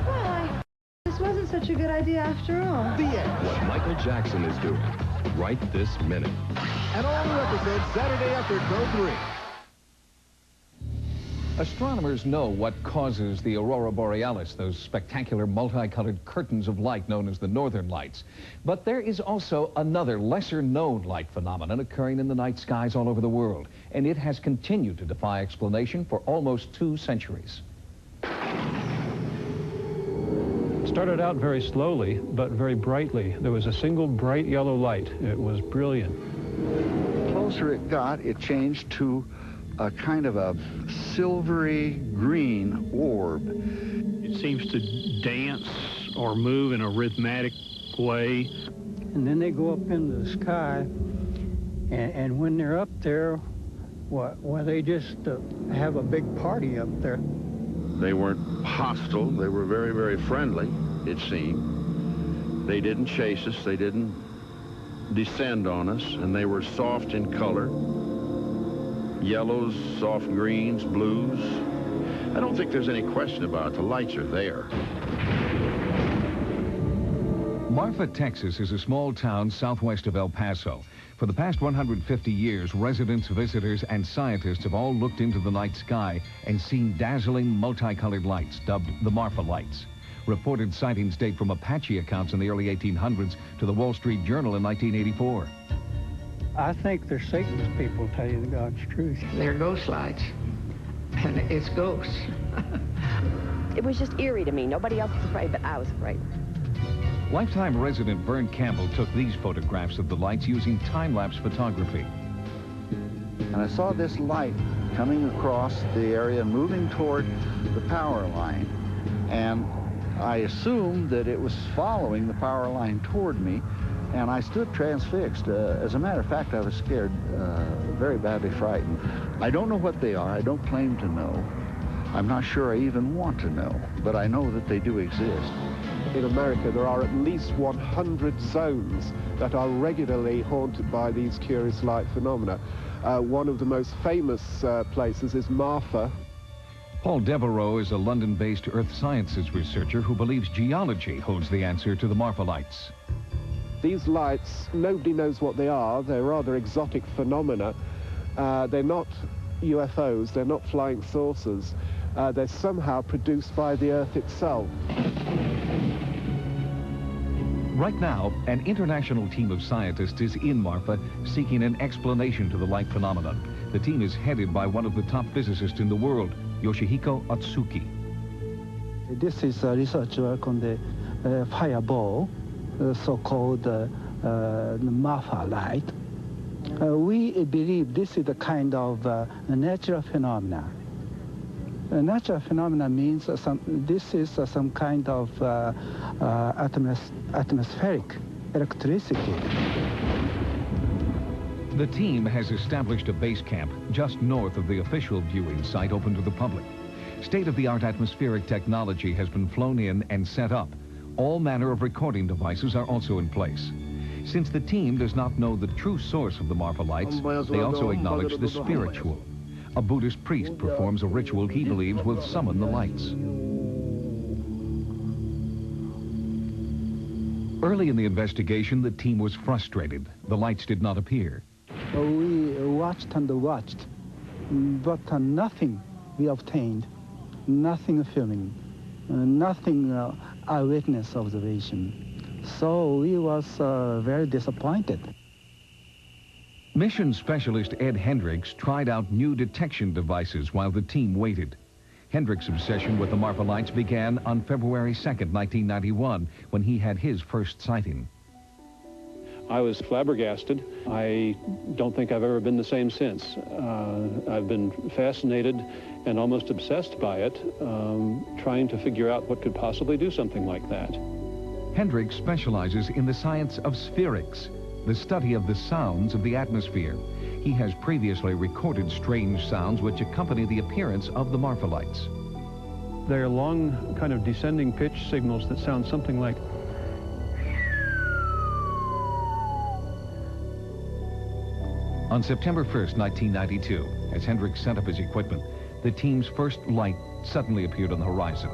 S22: Well, this wasn't such a good idea after all.
S20: The end.
S27: What Michael Jackson is doing right this minute.
S20: An all-new episode Saturday after 12:03.
S7: Astronomers know what causes the aurora borealis, those spectacular multicolored curtains of light known as the northern lights. But there is also another lesser-known light phenomenon occurring in the night skies all over the world, and it has continued to defy explanation for almost 2 centuries.
S6: Started out very slowly, but very brightly. There was a single bright yellow light. It was brilliant.
S23: The closer it got, it changed to a kind of a silvery green orb.
S24: It seems to dance or move in a rhythmic way.
S25: And then they go up into the sky, and when they're up there, well, they just have a big party up there.
S12: They weren't hostile. They were very, very friendly, it seemed. They didn't chase us. They didn't descend on us, and they were soft in color. Yellows, soft greens, blues. I don't think there's any question about it. The lights are there.
S7: Marfa, Texas is a small town southwest of El Paso. For the past 150 years, residents, visitors, and scientists have all looked into the night sky and seen dazzling multicolored lights, dubbed the Marfa lights. Reported sightings date from Apache accounts in the early 1800s to the Wall Street Journal in 1984.
S25: I think they're Satan's people, to tell you the God's truth.
S28: They're ghost lights, and it's ghosts.
S29: It was just eerie to me. Nobody else was afraid, but I was afraid.
S7: Lifetime resident Vern Campbell took these photographs of the lights using time-lapse photography.
S23: And I saw this light coming across the area and moving toward the power line. And I assumed that it was following the power line toward me, and I stood transfixed. As a matter of fact, I was scared, very badly frightened. I don't know what they are. I don't claim to know. I'm not sure I even want to know, but I know that they do exist.
S30: In America, there are at least 100 zones that are regularly haunted by these curious light phenomena. One of the most famous places is Marfa.
S7: Paul Devereaux is a London-based earth sciences researcher who believes geology holds the answer to the Marfa lights.
S30: These lights, nobody knows what they are. They're rather exotic phenomena. They're not UFOs, they're not flying saucers. They're somehow produced by the Earth itself.
S7: Right now, an international team of scientists is in Marfa seeking an explanation to the light phenomenon. The team is headed by one of the top physicists in the world, Yoshihiko Atsuki.
S25: This is a research work on the fireball, so-called Marfa light. We believe this is a kind of a natural phenomena. A natural phenomena means this is some kind of atmospheric electricity.
S7: The team has established a base camp just north of the official viewing site open to the public. State-of-the-art atmospheric technology has been flown in and set up. All manner of recording devices are also in place. Since the team does not know the true source of the Marfa lights, they also acknowledge the spiritual. A Buddhist priest performs a ritual he believes will summon the lights. Early in the investigation, the team was frustrated. The lights did not appear.
S25: We watched and watched, but nothing we obtained, nothing filming, nothing eyewitness observation. So we was very disappointed.
S7: Mission specialist Ed Hendricks tried out new detection devices while the team waited. Hendricks' obsession with the Marfa lights began on February 2nd, 1991, when he had his first sighting.
S24: I was flabbergasted. I don't think I've ever been the same since. I've been fascinated and almost obsessed by it, trying to figure out what could possibly do something like that.
S7: Hendricks specializes in the science of spherics, the study of the sounds of the atmosphere. He has previously recorded strange sounds which accompany the appearance of the Marfa lights.
S24: They're long, kind of descending pitch signals that sound something like...
S7: On September 1st, 1992, as Hendricks set up his equipment, the team's first light suddenly appeared on the horizon.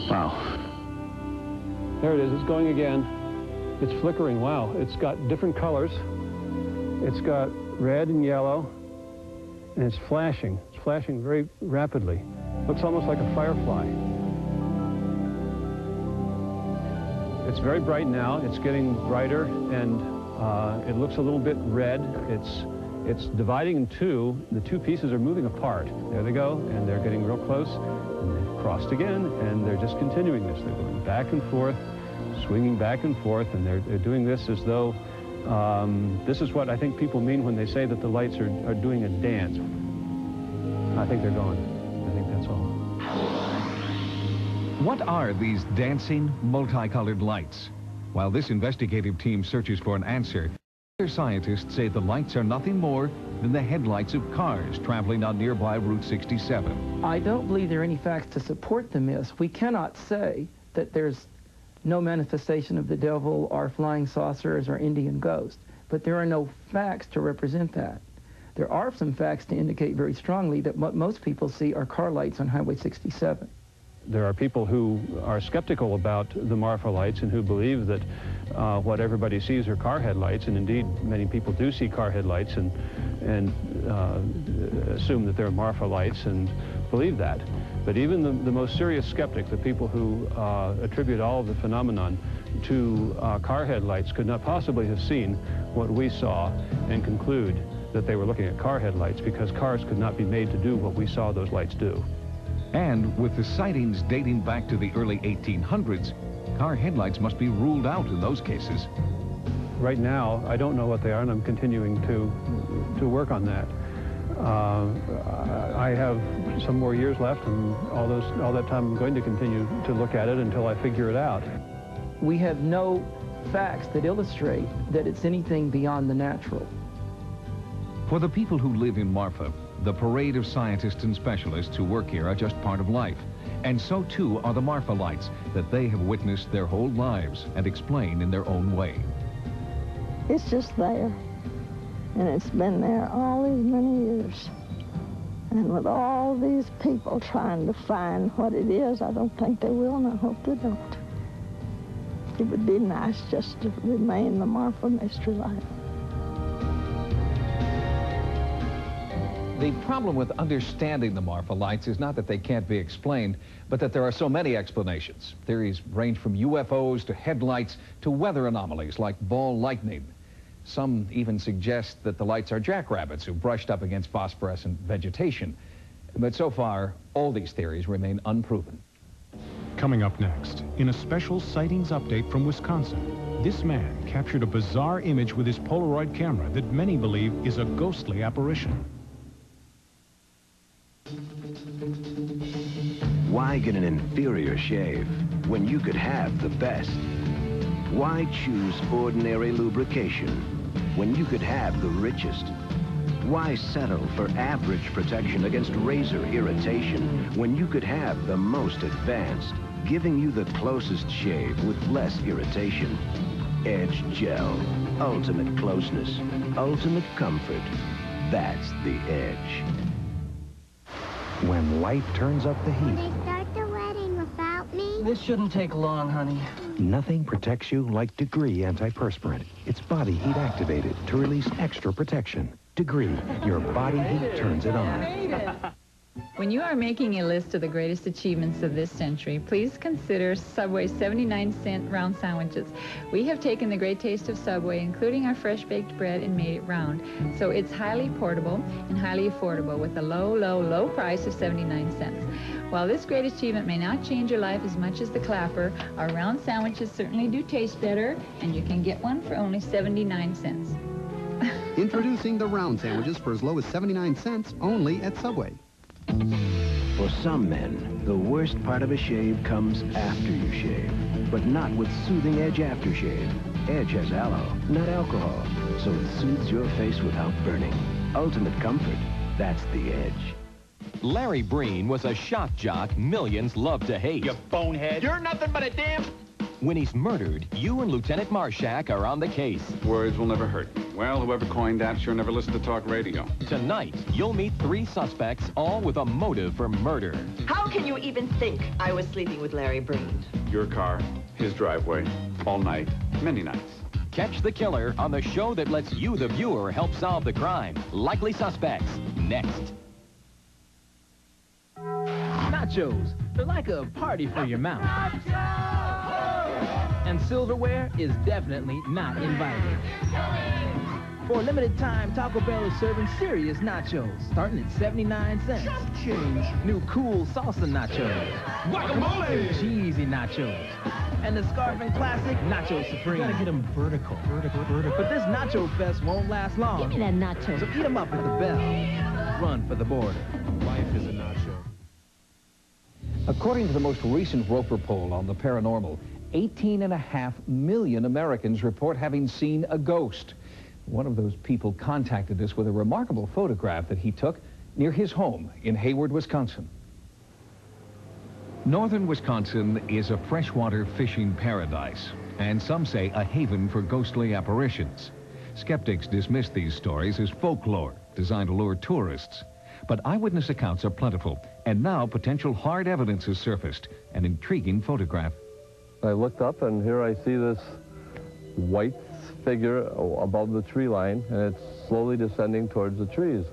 S24: Wow. There it is, it's going again. It's flickering, wow. It's got different colors. It's got red and yellow, and it's flashing. It's flashing very rapidly. Looks almost like a firefly. It's very bright now. It's getting brighter, and it looks a little bit red. It's dividing in two. The two pieces are moving apart. There they go, and they're getting real close. And they've crossed again, and they're just continuing this. They're going back and forth, swinging back and forth, and they're doing this as though this is what I think people mean when they say that the lights are doing a dance. I think they're gone. I think that's all.
S7: What are these dancing, multicolored lights? While this investigative team searches for an answer, other scientists say the lights are nothing more than the headlights of cars traveling on nearby Route 67.
S2: I don't believe there are any facts to support the myths. We cannot say that there's no manifestation of the devil or flying saucers or Indian ghosts, but there are no facts to represent that. There are some facts to indicate very strongly that what most people see are car lights on Highway 67.
S24: There are people who are skeptical about the Marfa lights and who believe that what everybody sees are car headlights, and indeed many people do see car headlights and assume that they're Marfa lights and believe that. But even the most serious skeptic, the people who attribute all of the phenomenon to car headlights, could not possibly have seen what we saw and conclude that they were looking at car headlights, because cars could not be made to do what we saw those lights do.
S7: And with the sightings dating back to the early 1800s, car headlights must be ruled out in those cases.
S24: Right now, I don't know what they are, and I'm continuing to work on that. I have some more years left, and all that time I'm going to continue to look at it until I figure it out.
S2: We have no facts that illustrate that it's anything beyond the natural.
S7: For the people who live in Marfa, the parade of scientists and specialists who work here are just part of life. And so too are the Marfa lights that they have witnessed their whole lives and explain in their own way.
S3: It's just there. And it's been there all these many years. And with all these people trying to find what it is, I don't think they will, and I hope they don't. It would be nice just to remain the Marfa mystery light.
S7: The problem with understanding the Marfa lights is not that they can't be explained, but that there are so many explanations. Theories range from UFOs to headlights to weather anomalies like ball lightning. Some even suggest that the lights are jackrabbits who brushed up against phosphorescent vegetation. But so far, all these theories remain unproven.
S1: Coming up next, in a special sightings update from Wisconsin, this man captured a bizarre image with his Polaroid camera that many believe is a ghostly apparition.
S4: Why get an inferior shave when you could have the best? Why choose ordinary lubrication when you could have the richest? Why settle for average protection against razor irritation when you could have the most advanced, giving you the closest shave with less irritation? Edge Gel. Ultimate closeness. Ultimate comfort. That's the Edge.
S5: when life turns up the heat.
S9: They start the wedding without me?
S2: This shouldn't take long, honey.
S5: Nothing protects you like Degree antiperspirant. It's body heat activated to release extra protection. Degree, your body heat turns it on.
S10: When you are making a list of the greatest achievements of this century, please consider Subway's 79-cent round sandwiches. We have taken the great taste of Subway, including our fresh-baked bread, and made it round. So it's highly portable and highly affordable with a low, low, low price of 79 cents. While this great achievement may not change your life as much as the Clapper, our round sandwiches certainly do taste better, and you can get one for only 79 cents.
S11: Introducing the round sandwiches for as low as 79 cents only at Subway.
S4: For some men, the worst part of a shave comes after you shave, but not with Soothing Edge Aftershave. Edge has aloe, not alcohol, so it soothes your face without burning. Ultimate comfort, that's the Edge.
S13: Larry Breen was a shock jock millions love to hate.
S14: You bonehead. You're nothing but a damn...
S13: When he's murdered, you and Lieutenant Marshak are on the case.
S15: Words will never hurt. Well, whoever coined that sure never listened to talk radio.
S13: Tonight, you'll meet 3 suspects, all with a motive for murder.
S16: How can you even think I was sleeping with Larry Breen?
S15: Your car, his driveway, all night, many nights.
S13: Catch the killer on the show that lets you, the viewer, help solve the crime. Likely Suspects, next.
S18: Nachos, they're like a party for your mouth. And silverware is definitely not invited. For a limited time, Taco Bell is serving serious nachos, starting at 79 cents. Just change. New cool salsa nachos.
S14: Guacamole!
S18: Cheesy nachos. And the Scarfing Classic Nacho Supreme.
S14: You gotta get them vertical.
S18: But this Nacho Fest won't last long.
S9: Give me that nacho.
S18: So eat them up at the Bell. Run for the border.
S14: Life is a nacho.
S7: According to the most recent Roper poll on the paranormal, 18.5 million Americans report having seen a ghost. One of those people contacted us with a remarkable photograph that he took near his home in Hayward, Wisconsin. Northern Wisconsin is a freshwater fishing paradise, and some say a haven for ghostly apparitions. Skeptics dismiss these stories as folklore designed to lure tourists. But eyewitness accounts are plentiful, and now potential hard evidence has surfaced, an intriguing photograph.
S19: I looked up, and here I see this white figure above the tree line, and it's slowly descending towards the trees.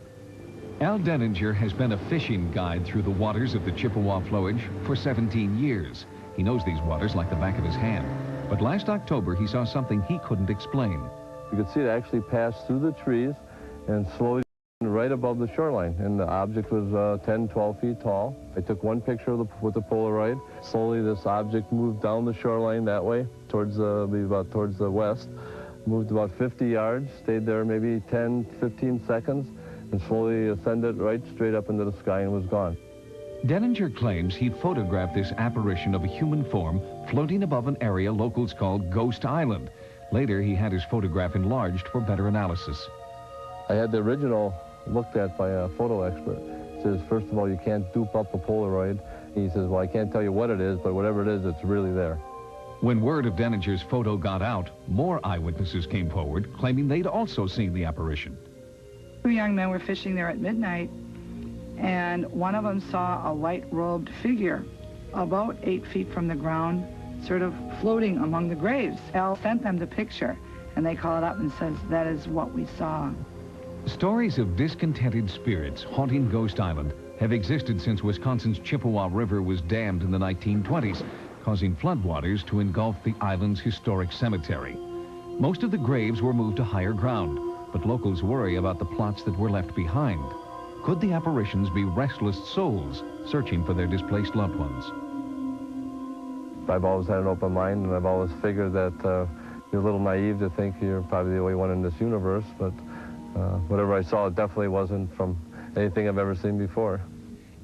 S7: Al Denninger has been a fishing guide through the waters of the Chippewa flowage for 17 years. He knows these waters like the back of his hand. But last October, he saw something he couldn't explain.
S19: You could see it actually pass through the trees and slowly right above the shoreline, and the object was 10, 12 feet tall. I took one picture with the Polaroid. Slowly this object moved down the shoreline that way, towards the west, moved about 50 yards, stayed there maybe 10, 15 seconds, and slowly ascended right straight up into the sky and was gone.
S7: Denninger claims he photographed this apparition of a human form floating above an area locals call Ghost Island. Later, he had his photograph enlarged for better analysis.
S19: I had the original looked at by a photo expert. He says, first of all, you can't dupe up a Polaroid. He says, well, I can't tell you what it is, but whatever it is, it's really there.
S7: When word of Denninger's photo got out, more eyewitnesses came forward, claiming they'd also seen the apparition.
S26: 2 young men were fishing there at midnight, and one of them saw a white-robed figure about 8 feet from the ground, sort of floating among the graves. Al sent them the picture, and they called up and says, that is what we saw.
S7: Stories of discontented spirits haunting Ghost Island have existed since Wisconsin's Chippewa River was dammed in the 1920s, causing floodwaters to engulf the island's historic cemetery. Most of the graves were moved to higher ground, but locals worry about the plots that were left behind. Could the apparitions be restless souls searching for their displaced loved ones?
S19: I've always had an open mind, and I've always figured that you're a little naive to think you're probably the only one in this universe, but whatever I saw, it definitely wasn't from anything I've ever seen before.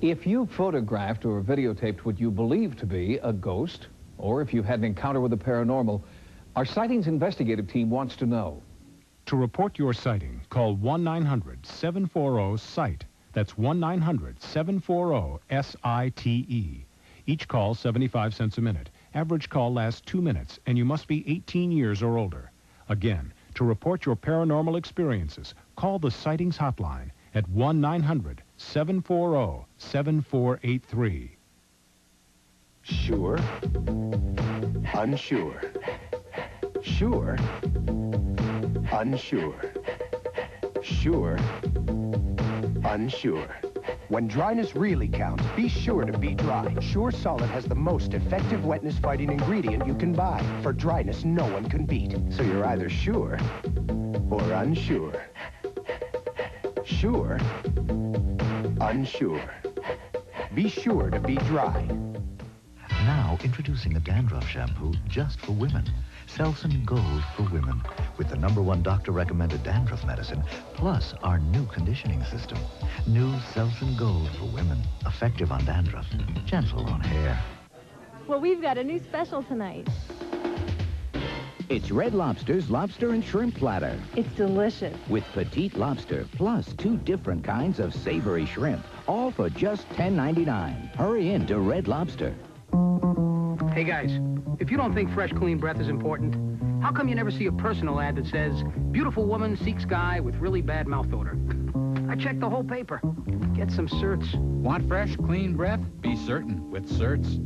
S7: If you photographed or videotaped what you believe to be a ghost, or if you've had an encounter with the paranormal, our Sightings investigative team wants to know.
S1: To report your sighting, call 1-900-740-SIGHT. That's 1-900-740-SITE. Each call 75 cents a minute. Average call lasts 2 minutes, and you must be 18 years or older. Again, to report your paranormal experiences, call the Sightings hotline at 1-900-740-SIGHT. 740-7483.
S4: Sure. Unsure. Sure. Unsure. Sure. Unsure. When dryness really counts, be sure to be dry. Sure Solid has the most effective wetness-fighting ingredient you can buy. For dryness no one can beat. So you're either sure or unsure. Sure. Unsure. Be sure to be dry.
S6: Now, introducing a dandruff shampoo just for women. Selsun Gold for women. With the #1 doctor-recommended dandruff medicine, plus our new conditioning system. New Selsun Gold for women. Effective on dandruff. Gentle on hair.
S8: Well, we've got a new special tonight.
S12: It's Red Lobster's lobster and shrimp platter.
S8: It's delicious.
S12: With petite lobster, plus 2 different kinds of savory shrimp. All for just $10.99. Hurry in to Red Lobster.
S17: Hey guys, if you don't think fresh, clean breath is important, how come you never see a personal ad that says, beautiful woman seeks guy with really bad mouth odor? I checked the whole paper. Get some certs.
S20: Want fresh, clean breath? Be certain with certs.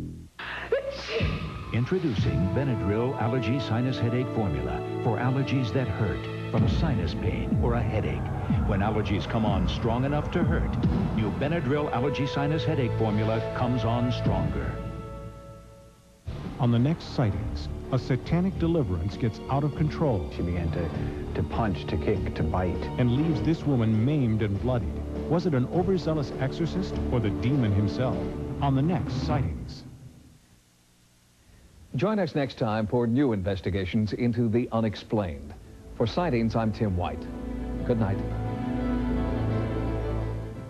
S5: Introducing Benadryl Allergy Sinus Headache Formula for allergies that hurt, from sinus pain or a headache. When allergies come on strong enough to hurt, new Benadryl Allergy Sinus Headache Formula comes on stronger.
S1: On the next Sightings, a satanic deliverance gets out of control.
S14: She began to punch, to kick, to bite.
S1: And leaves this woman maimed and bloodied. Was it an overzealous exorcist or the demon himself? On the next Sightings.
S7: Join us next time for new investigations into the unexplained. For Sightings, I'm Tim White. Good night.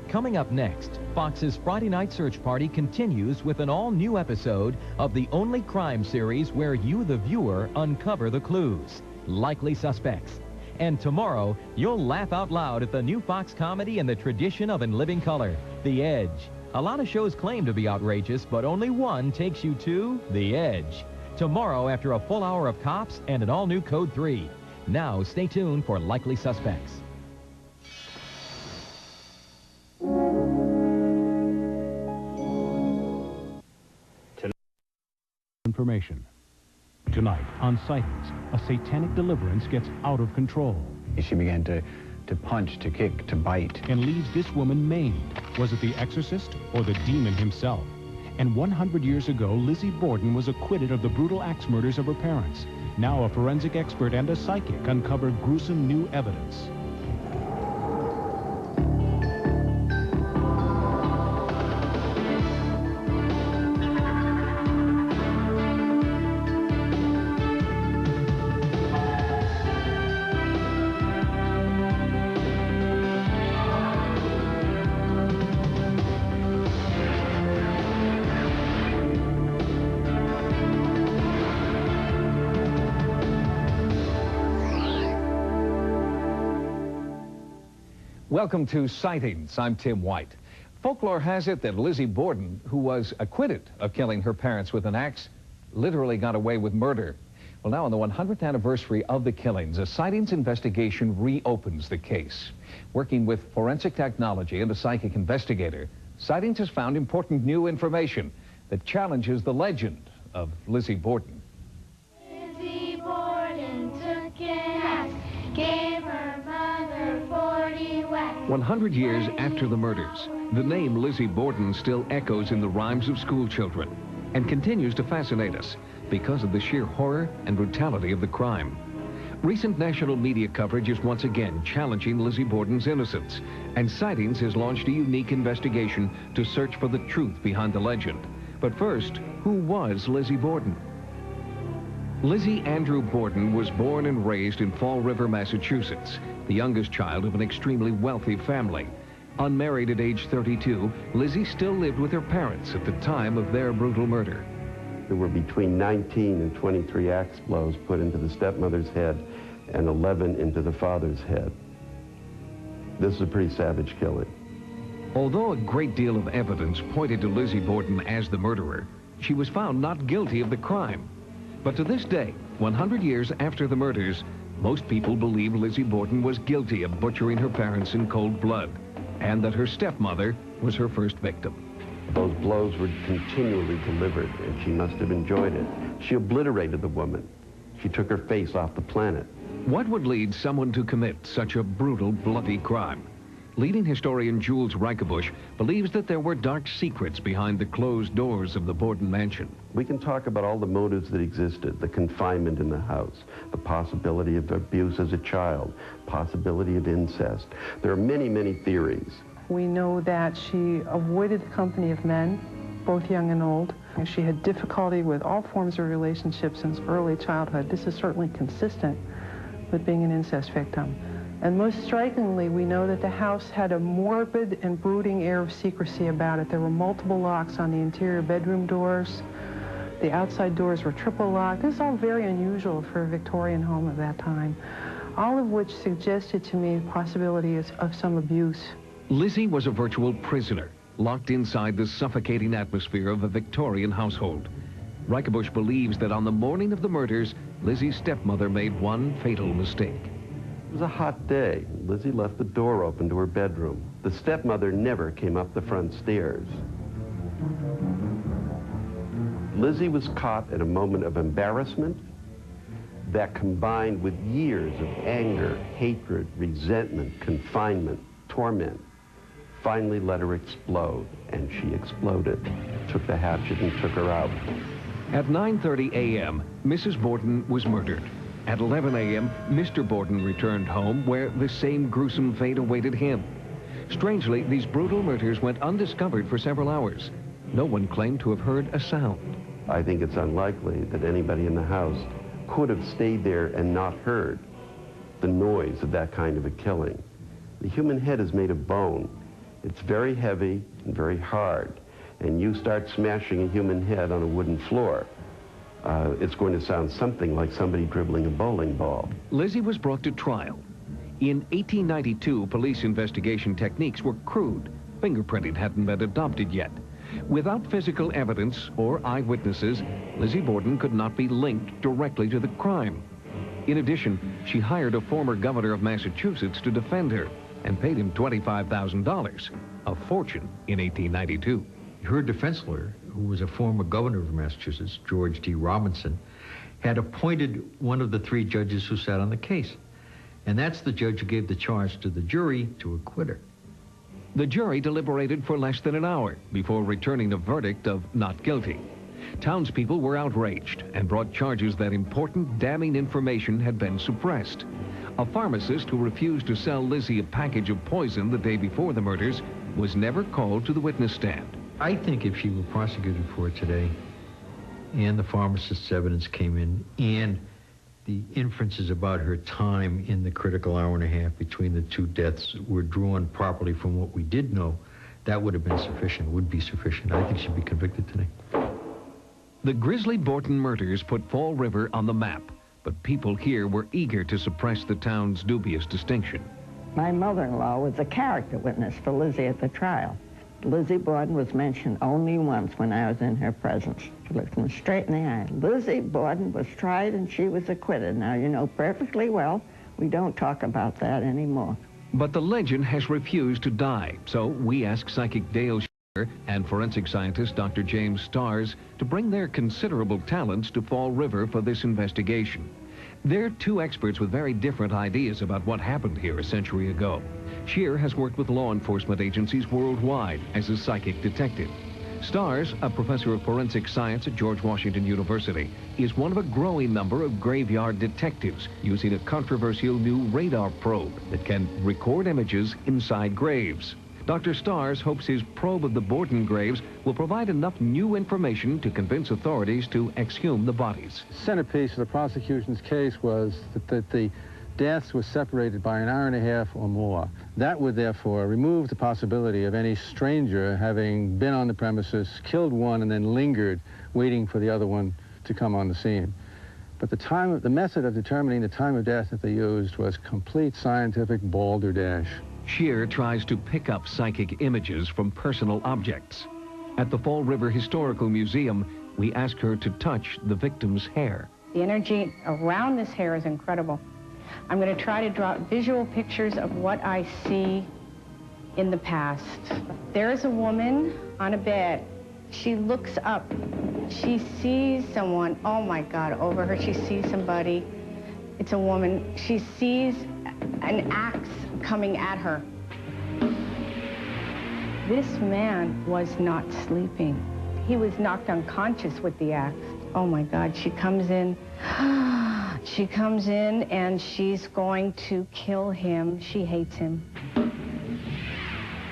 S18: Coming up next, Fox's Friday Night Search Party continues with an all-new episode of the only crime series where you, the viewer, uncover the clues. Likely Suspects. And tomorrow, you'll laugh out loud at the new Fox comedy in the tradition of In Living Color, The Edge. A lot of shows claim to be outrageous, but only one takes you to The Edge. Tomorrow after a full hour of Cops and an all-new Code 3. Now, stay tuned for Likely Suspects.
S1: Information. Tonight on Sightings, a satanic deliverance gets out of control.
S14: She began to punch, to kick, to bite.
S1: And leaves this woman maimed. Was it the exorcist or the demon himself? And 100 years ago, Lizzie Borden was acquitted of the brutal axe murders of her parents. Now a forensic expert and a psychic uncover gruesome new evidence.
S7: Welcome to Sightings. I'm Tim White. Folklore has it that Lizzie Borden, who was acquitted of killing her parents with an axe, literally got away with murder. Well, now on the 100th anniversary of the killings, a Sightings investigation reopens the case. Working with forensic technology and a psychic investigator, Sightings has found important new information that challenges the legend of Lizzie Borden.
S9: Lizzie Borden took an axe, gave her mother 40 whacks.
S7: 100 years after the murders, the name Lizzie Borden still echoes in the rhymes of school children and continues to fascinate us because of the sheer horror and brutality of the crime. Recent national media coverage is once again challenging Lizzie Borden's innocence, and Sightings has launched a unique investigation to search for the truth behind the legend. But first, who was Lizzie Borden? Lizzie Andrew Borden was born and raised in Fall River, Massachusetts, the youngest child of an extremely wealthy family. Unmarried at age 32, Lizzie still lived with her parents at the time of their brutal murder.
S21: There were between 19 and 23 axe blows put into the stepmother's head and 11 into the father's head. This is a pretty savage killing.
S7: Although a great deal of evidence pointed to Lizzie Borden as the murderer, she was found not guilty of the crime. But to this day, 100 years after the murders, most people believe Lizzie Borden was guilty of butchering her parents in cold blood. and that her stepmother was her first victim.
S21: Those blows were continually delivered, and she must have enjoyed it. She obliterated the woman. She took her face off the planet.
S7: What would lead someone to commit such a brutal, bloody crime? Leading historian Jules Reichebusch believes that there were dark secrets behind the closed doors of the Borden mansion.
S21: We can talk about all the motives that existed, the confinement in the house, the possibility of abuse as a child, possibility of incest. There are many, many theories.
S26: We know that she avoided the company of men, both young and old. She had difficulty with all forms of relationships since early childhood. This is certainly consistent with being an incest victim. And most strikingly, we know that the house had a morbid and brooding air of secrecy about it. There were multiple locks on the interior bedroom doors. The outside doors were triple locked. This is all very unusual for a Victorian home of that time, all of which suggested to me the possibility of some abuse.
S7: Lizzie was a virtual prisoner, locked inside the suffocating atmosphere of a Victorian household. Reichebusch believes that on the morning of the murders, Lizzie's stepmother made one fatal mistake.
S21: It was a hot day. Lizzie left the door open to her bedroom. The stepmother never came up the front stairs. Lizzie was caught at a moment of embarrassment that, combined with years of anger, hatred, resentment, confinement, torment, finally let her explode, and she exploded. Took the hatchet and took her out.
S7: At 9:30 a.m., Mrs. Borden was murdered. At 11 a.m., Mr. Borden returned home where the same gruesome fate awaited him. Strangely, these brutal murders went undiscovered for several hours. No one claimed to have heard a sound.
S21: I think it's unlikely that anybody in the house could have stayed there and not heard the noise of that kind of a killing. The human head is made of bone. It's very heavy and very hard. And you start smashing a human head on a wooden floor, it's going to sound something like somebody dribbling a bowling ball.
S7: Lizzie was brought to trial. In 1892, police investigation techniques were crude. Fingerprinting hadn't been adopted yet. Without physical evidence or eyewitnesses, Lizzie Borden could not be linked directly to the crime. In addition, she hired a former governor of Massachusetts to defend her and paid him $25,000, a fortune in 1892.
S2: Her defense lawyer, who was a former governor of Massachusetts, George D. Robinson, had appointed one of the three judges who sat on the case. And that's the judge who gave the charge to the jury to acquit her.
S7: The jury deliberated for less than an hour before returning a verdict of not guilty. Townspeople were outraged and brought charges that important, damning information had been suppressed. A pharmacist who refused to sell Lizzie a package of poison the day before the murders was never called to the witness stand.
S2: I think if she were prosecuted for it today, and the pharmacist's evidence came in, and the inferences about her time in the critical hour and a half between the two deaths were drawn properly from what we did know, that would have been sufficient, would be sufficient. I think she'd be convicted today.
S7: The grisly Borden murders put Fall River on the map, but people here were eager to suppress the town's dubious distinction.
S3: My mother-in-law was a character witness for Lizzie at the trial. Lizzie Borden was mentioned only once when I was in her presence. She looked me straight in the eye. Lizzie Borden was tried and she was acquitted. Now, you know perfectly well, we don't talk about that anymore.
S7: But the legend has refused to die, so we asked psychic Dale Scheer and forensic scientist Dr. James Stars to bring their considerable talents to Fall River for this investigation. They're two experts with very different ideas about what happened here a century ago. Scheer has worked with law enforcement agencies worldwide as a psychic detective. Stars, a professor of forensic science at George Washington University, is one of a growing number of graveyard detectives using a controversial new radar probe that can record images inside graves. Dr. Stars hopes his probe of the Borden graves will provide enough new information to convince authorities to exhume the bodies.
S22: The centerpiece of the prosecution's case was that the deaths were separated by an hour and a half or more. That would therefore remove the possibility of any stranger having been on the premises, killed one, and then lingered, waiting for the other one to come on the scene. But the method of determining the time of death that they used was complete scientific balderdash.
S7: Scheer tries to pick up psychic images from personal objects. At the Fall River Historical Museum, we ask her to touch the victim's hair.
S23: The energy around this hair is incredible. I'm going to try to draw visual pictures of what I see in the past. There is a woman on a bed. She looks up. She sees someone, oh my God, over her. She sees somebody. It's a woman. She sees an axe coming at her. This man was not sleeping. He was knocked unconscious with the axe. Oh my God, she comes in. She comes in and she's going to kill him. She hates him.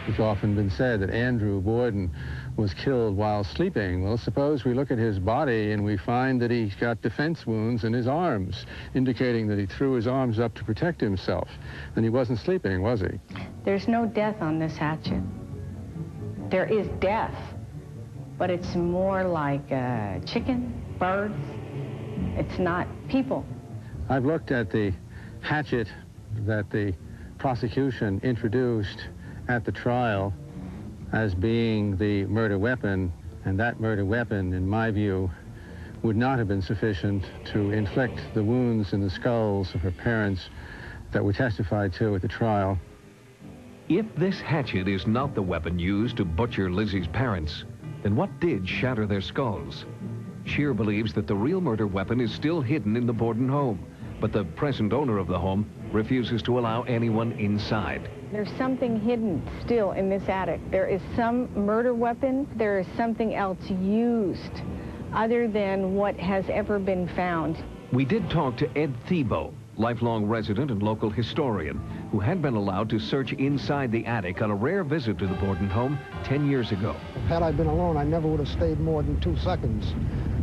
S22: It's often been said that Andrew Borden was killed while sleeping. Well, suppose we look at his body and we find that he's got defense wounds in his arms, indicating that he threw his arms up to protect himself. And he wasn't sleeping, was he?
S23: There's no death on this hatchet. There is death, but it's more like chicken, birds. It's not people.
S22: I've looked at the hatchet that the prosecution introduced at the trial as being the murder weapon, and that murder weapon, in my view, would not have been sufficient to inflict the wounds in the skulls of her parents that were testified to at the trial.
S7: If this hatchet is not the weapon used to butcher Lizzie's parents, then what did shatter their skulls? Scheer believes that the real murder weapon is still hidden in the Borden home, but the present owner of the home refuses to allow anyone inside.
S23: There's something hidden still in this attic. There is some murder weapon. There is something else used other than what has ever been found.
S7: We did talk to Ed Thiebaud, lifelong resident and local historian, who had been allowed to search inside the attic on a rare visit to the Borden home 10 years ago.
S10: Had I been alone, I never would have stayed more than 2 seconds.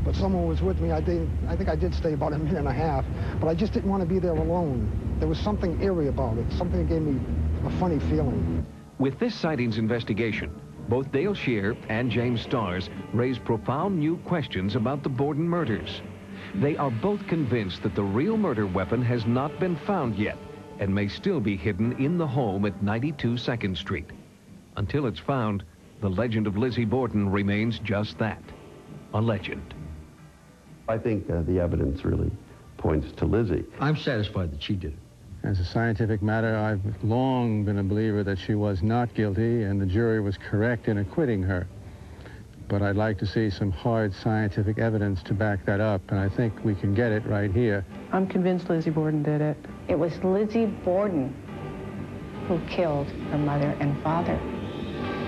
S10: But someone was with me. I think I did stay about a minute and a half, but I just didn't want to be there alone. There was something eerie about it, something that gave me a funny feeling.
S7: With this sightings investigation, both Dale Scheer and James Starrs raised profound new questions about the Borden murders. They are both convinced that the real murder weapon has not been found yet and may still be hidden in the home at 92 2nd Street. Until it's found, the legend of Lizzie Borden remains just that, a legend.
S21: I think the evidence really points to Lizzie.
S2: I'm satisfied that she did it.
S22: As a scientific matter, I've long been a believer that she was not guilty, and the jury was correct in acquitting her. But I'd like to see some hard scientific evidence to back that up, and I think we can get it right here.
S23: I'm convinced Lizzie Borden did it. It was Lizzie Borden who killed her mother and father.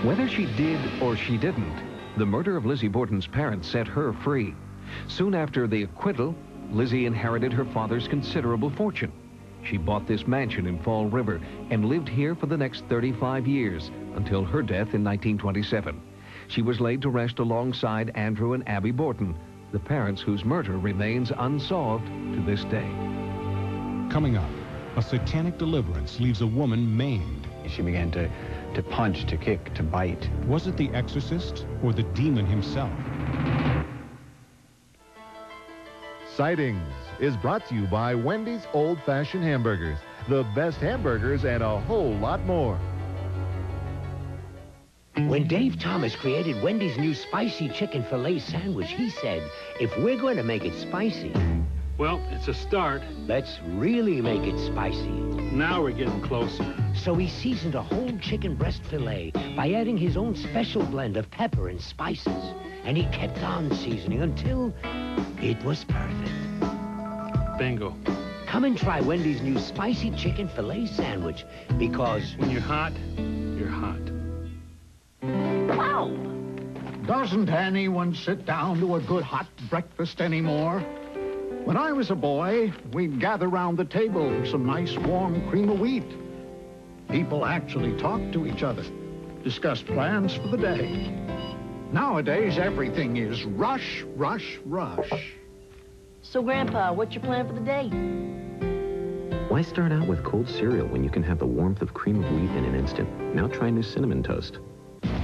S7: Whether she did or she didn't, the murder of Lizzie Borden's parents set her free. Soon after the acquittal, Lizzie inherited her father's considerable fortune. She bought this mansion in Fall River and lived here for the next 35 years until her death in 1927. She was laid to rest alongside Andrew and Abby Borden, the parents whose murder remains unsolved to this day.
S1: Coming up, a satanic deliverance leaves a woman maimed.
S14: She began to punch, to kick, to bite.
S1: Was it the exorcist or the demon himself?
S11: Sightings is brought to you by Wendy's Old Fashioned Hamburgers. The best hamburgers and a whole lot more.
S15: When Dave Thomas created Wendy's new spicy chicken filet sandwich, he said, if we're going to make it spicy...
S16: Well, it's a start.
S15: Let's really make it spicy.
S16: Now we're getting closer.
S15: So he seasoned a whole chicken breast filet by adding his own special blend of pepper and spices. And he kept on seasoning until it was perfect.
S16: Bingo.
S15: Come and try Wendy's new spicy chicken filet sandwich, because...
S16: when you're hot, you're hot.
S24: Wow! Doesn't anyone sit down to a good hot breakfast anymore? When I was a boy, we'd gather round the table for some nice warm cream of wheat. People actually talked to each other, discussed plans for the day. Nowadays, everything is rush, rush, rush.
S25: So, Grandpa, what's your plan for the day?
S27: Why start out with cold cereal when you can have the warmth of cream of wheat in an instant? Now try new cinnamon toast.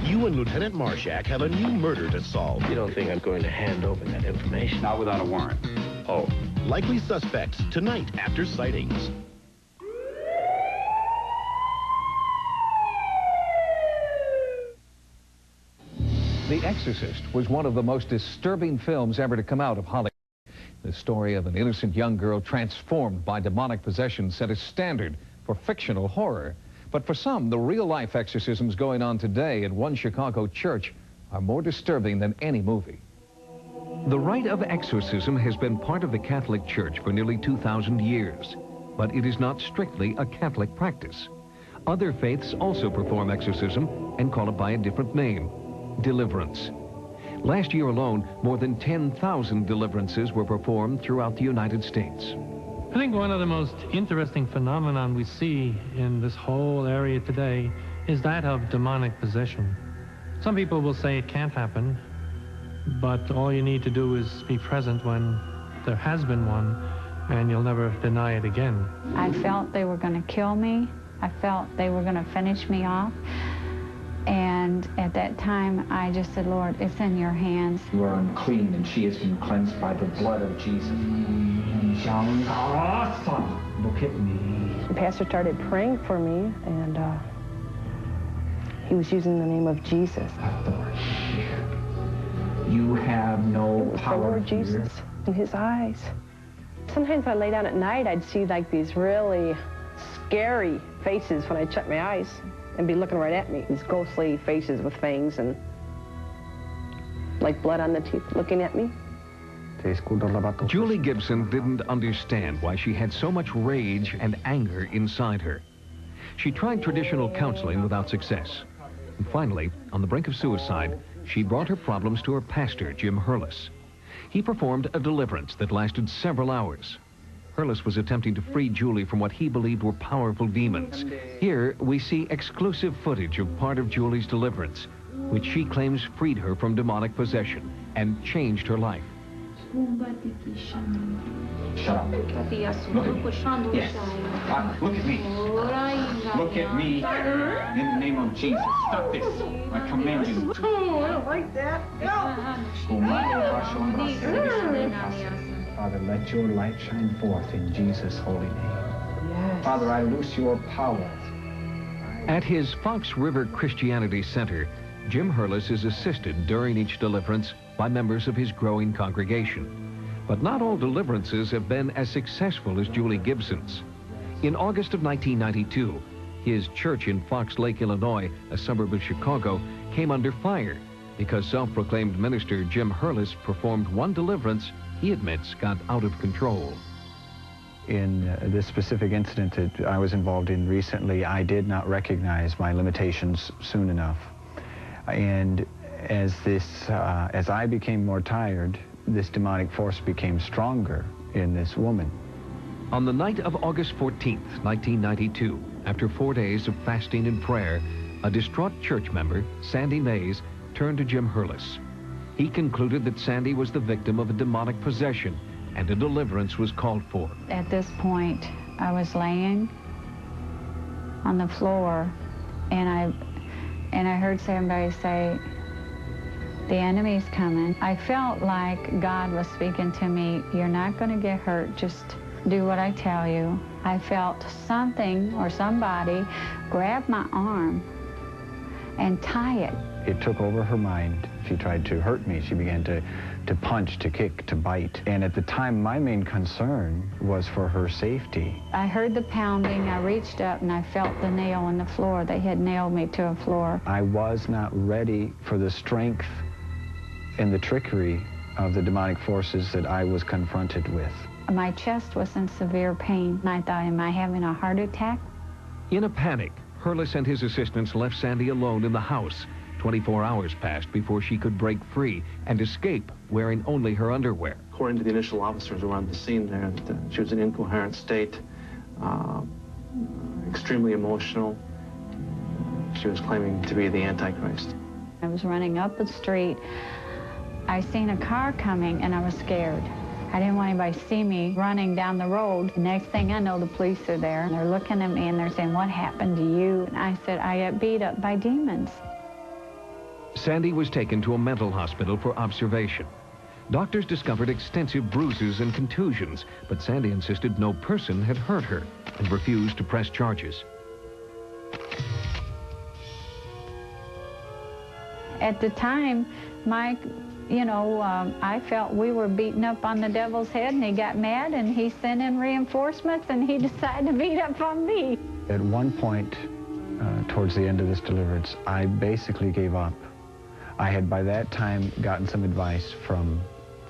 S28: You and Lieutenant Marshak have a new murder to solve.
S15: You don't think I'm going to hand over that information?
S28: Not without a warrant. Oh. Likely suspects tonight after Sightings.
S7: The Exorcist was one of the most disturbing films ever to come out of Hollywood. The story of an innocent young girl transformed by demonic possession set a standard for fictional horror. But for some, the real-life exorcisms going on today at one Chicago church are more disturbing than any movie. The rite of exorcism has been part of the Catholic Church for nearly 2,000 years, but it is not strictly a Catholic practice. Other faiths also perform exorcism and call it by a different name, deliverance. Last year alone, more than 10,000 deliverances were performed throughout the United States.
S4: I think one of the most interesting phenomenon we see in this whole area today is that of demonic possession. Some people will say it can't happen, but all you need to do is be present when there has been one, and you'll never deny it again.
S6: I felt they were going to kill me. I felt they were going to finish me off. And at that time, I just said, Lord, it's in your hands.
S8: You are unclean, and she has been cleansed by the blood of Jesus. Look at me.
S12: The pastor started praying for me, and he was using the name of Jesus.
S8: You have no power.
S12: The Lord Jesus in his eyes. Sometimes I lay down at night, I'd see like these really scary faces when I shut my eyes and be looking right at me. These ghostly faces with fangs and like blood on the teeth looking at me.
S7: Julie Gibson didn't understand why she had so much rage and anger inside her. She tried traditional counseling without success. And finally, on the brink of suicide, she brought her problems to her pastor, Jim Hurlis. He performed a deliverance that lasted several hours. Hurlis was attempting to free Julie from what he believed were powerful demons. Here, we see exclusive footage of part of Julie's deliverance, which she claims freed her from demonic possession and changed her life.
S8: Shut up. Look at me. Yes. Look at me. Look at me. In the name of Jesus. Stop this. I command you.
S12: Oh, I don't like that.
S14: Father, let your light shine forth in Jesus' holy name. Yes. Father, I loose your power.
S7: At his Fox River Christianity Center, Jim Hurlis is assisted during each deliverance by members of his growing congregation. But not all deliverances have been as successful as Julie Gibson's. In August of 1992, his church in Fox Lake, Illinois, a suburb of Chicago, came under fire because self-proclaimed minister Jim Hurlis performed one deliverance he admits got out of control.
S14: In this specific incident that I was involved in recently, I did not recognize my limitations soon enough. And as I became more tired, this demonic force became stronger in this woman.
S7: On the night of August 14th, 1992, after 4 days of fasting and prayer, a distraught church member, Sandy Mays, turned to Jim Hurlis. He concluded that Sandy was the victim of a demonic possession and a deliverance was called for.
S6: At this point, I was laying on the floor and I heard somebody say, "The enemy's coming." I felt like God was speaking to me, "You're not going to get hurt, just do what I tell you." I felt something or somebody grab my arm and tie it.
S14: It took over her mind. She tried to hurt me. She began to punch, to kick, to bite. And at the time, my main concern was for her safety.
S6: I heard the pounding. I reached up and I felt the nail in the floor. They had nailed me to a floor.
S14: I was not ready for the strength and the trickery of the demonic forces that I was confronted with.
S6: My chest was in severe pain. I thought, am I having a heart attack?
S7: In a panic, Hurlis and his assistants left Sandy alone in the house. 24 hours passed before she could break free and escape wearing only her underwear.
S13: According to the initial officers who were on the scene there, that she was in an incoherent state, extremely emotional. She was claiming to be the Antichrist.
S6: I was running up the street. I seen a car coming and I was scared. I didn't want anybody to see me running down the road. Next thing I know, the police are there and they're looking at me and they're saying, "What happened to you?" And I said, "I got beat up by demons."
S7: Sandy was taken to a mental hospital for observation. Doctors discovered extensive bruises and contusions, but Sandy insisted no person had hurt her and refused to press charges.
S6: At the time, Mike, I felt we were beating up on the devil's head, and he got mad and he sent in reinforcements and he decided to beat up on me.
S14: At one point, towards the end of this deliverance, I basically gave up. I had by that time gotten some advice from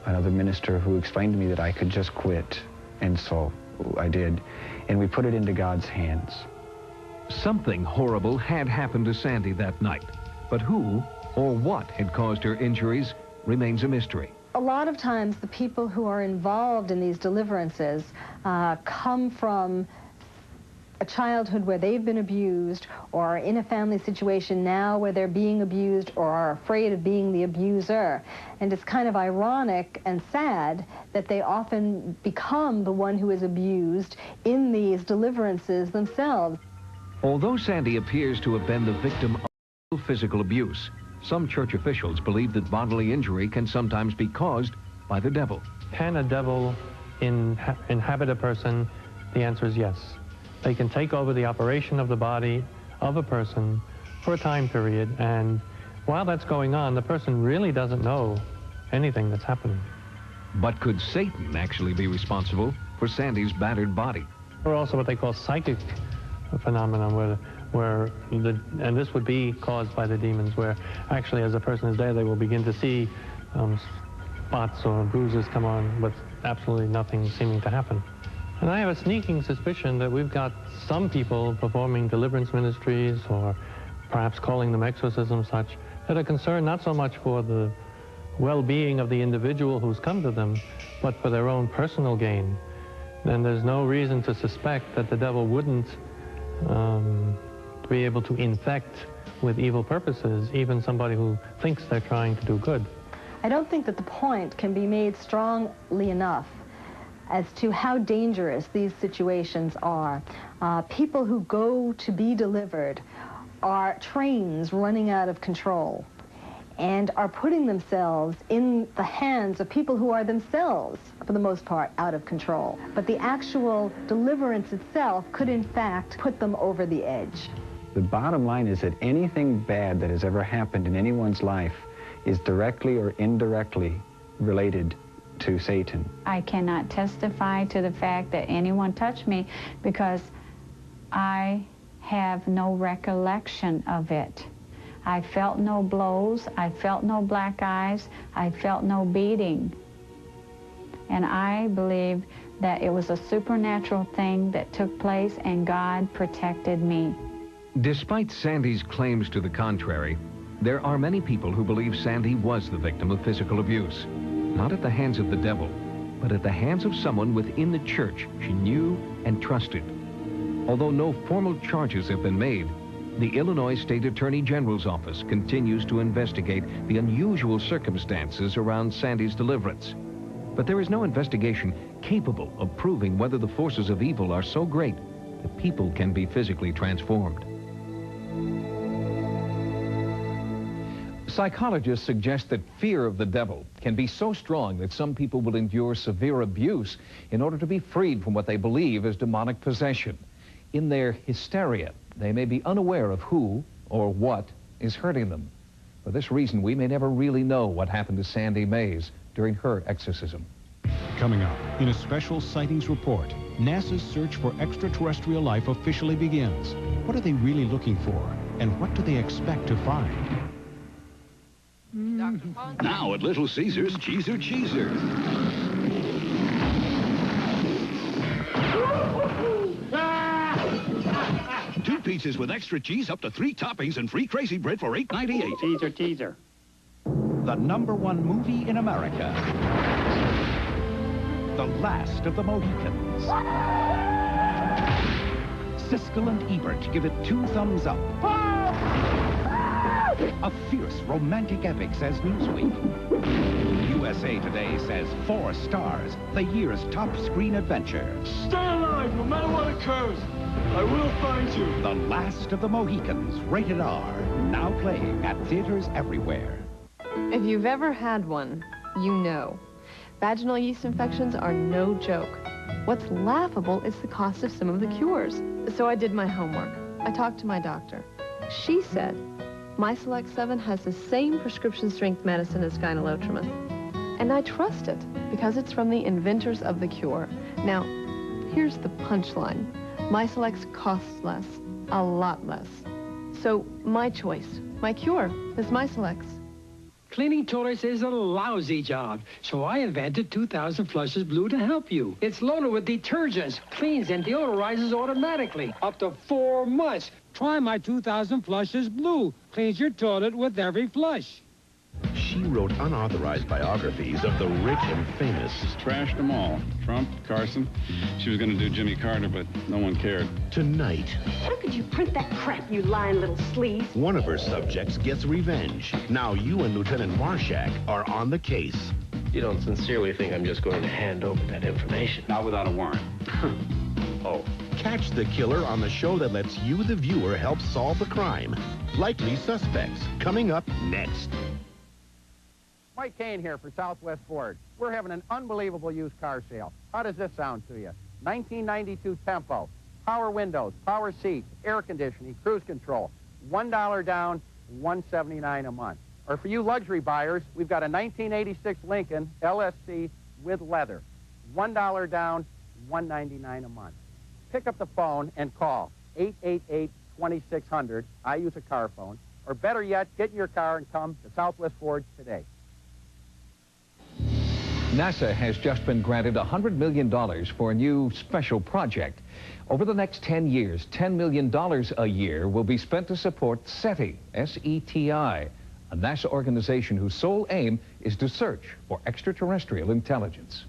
S14: another minister who explained to me that I could just quit, and so I did, and we put it into God's hands.
S7: Something horrible had happened to Sandy that night, but who or what had caused her injuries remains a mystery.
S3: A lot of times the people who are involved in these deliverances come from a childhood where they've been abused, or are in a family situation now where they're being abused, or are afraid of being the abuser. And it's kind of ironic and sad that they often become the one who is abused in these deliverances themselves.
S7: Although Sandy appears to have been the victim of physical abuse, some church officials believe that bodily injury can sometimes be caused by the devil.
S4: Can a devil inhabit a person? The answer is yes. They can take over the operation of the body of a person for a time period, and while that's going on, the person really doesn't know anything that's happening.
S7: But could Satan actually be responsible for Sandy's battered body?
S4: Or also what they call psychic phenomenon, and this would be caused by the demons, where actually as a person is dead, they will begin to see spots or bruises come on with absolutely nothing seeming to happen. And I have a sneaking suspicion that we've got some people performing deliverance ministries, or perhaps calling them exorcisms such, that are concerned not so much for the well-being of the individual who's come to them, but for their own personal gain. Then there's no reason to suspect that the devil wouldn't be able to infect with evil purposes even somebody who thinks they're trying to do good.
S3: I don't think that the point can be made strongly enough as to how dangerous these situations are. People who go to be delivered are trains running out of control and are putting themselves in the hands of people who are themselves, for the most part, out of control. But the actual deliverance itself could, in fact, put them over the edge.
S14: The bottom line is that anything bad that has ever happened in anyone's life is directly or indirectly related to Satan.
S6: I cannot testify to the fact that anyone touched me because I have no recollection of it. I felt no blows, I felt no black eyes, I felt no beating. And I believe that it was a supernatural thing that took place, and God protected me.
S7: Despite Sandy's claims to the contrary, there are many people who believe Sandy was the victim of physical abuse. Not at the hands of the devil, but at the hands of someone within the church she knew and trusted. Although no formal charges have been made, the Illinois State Attorney General's office continues to investigate the unusual circumstances around Sandy's deliverance. But there is no investigation capable of proving whether the forces of evil are so great that people can be physically transformed. Psychologists suggest that fear of the devil can be so strong that some people will endure severe abuse in order to be freed from what they believe is demonic possession. In their hysteria, they may be unaware of who or what is hurting them. For this reason, we may never really know what happened to Sandy Mays during her exorcism.
S1: Coming up, in a special sightings report, NASA's search for extraterrestrial life officially begins. What are they really looking for, and what do they expect to find?
S28: Now at Little Caesars, Cheeser Cheeser. Two pizzas with extra cheese, up to 3 toppings, and free crazy bread for $8.98.
S5: Teaser, teaser.
S28: The #1 movie in America. The Last of the Mohicans. Siskel and Ebert give it 2 thumbs up. A fierce romantic epic, says Newsweek. USA Today says 4 stars, the year's top screen adventure.
S9: Stay alive, no matter what occurs. I will find you.
S28: The Last of the Mohicans, rated R, now playing at theaters everywhere.
S17: If you've ever had one, you know. Vaginal yeast infections are no joke. What's laughable is the cost of some of the cures. So I did my homework. I talked to my doctor. She said, Myselect 7 has the same prescription strength medicine as gyne-lotrimin. And I trust it because it's from the inventors of the cure. Now, here's the punchline. Myselect costs less, a lot less. So my choice, my cure, is Miselex.
S2: Cleaning toilets is a lousy job, so I invented 2000 Flushes Blue to help you. It's loaded with detergents, cleans and deodorizes automatically, up to 4 months. Try my 2000 Flushes Blue. Cleans your toilet with every flush.
S5: She wrote unauthorized biographies of the rich and famous.
S10: Trashed them all. Trump, Carson. She was going to do Jimmy Carter, but no one cared.
S5: Tonight,
S18: How could you print that crap, you lying little sleaze?
S5: one of her subjects gets revenge. Now you and Lieutenant Marshak are on the case.
S13: You don't sincerely think I'm just going to hand over that information?
S10: Not without a warrant.
S5: Oh. Catch the killer on the show that lets you, the viewer, help solve the crime. Likely Suspects, coming up next.
S19: Mike Kane here for Southwest Ford. We're having an unbelievable used car sale. How does this sound to you? 1992 Tempo, power windows, power seats, air conditioning, cruise control. $1 down, $179 a month. Or for you luxury buyers, we've got a 1986 Lincoln LSC with leather. $1 down, $199 a month. Pick up the phone and call 888-2600. I use a car phone. Or better yet, get in your car and come to Southwest Ford today.
S7: NASA has just been granted $100 million for a new special project. Over the next 10 years, $10 million a year will be spent to support SETI, S-E-T-I, a NASA organization whose sole aim is to search for extraterrestrial intelligence.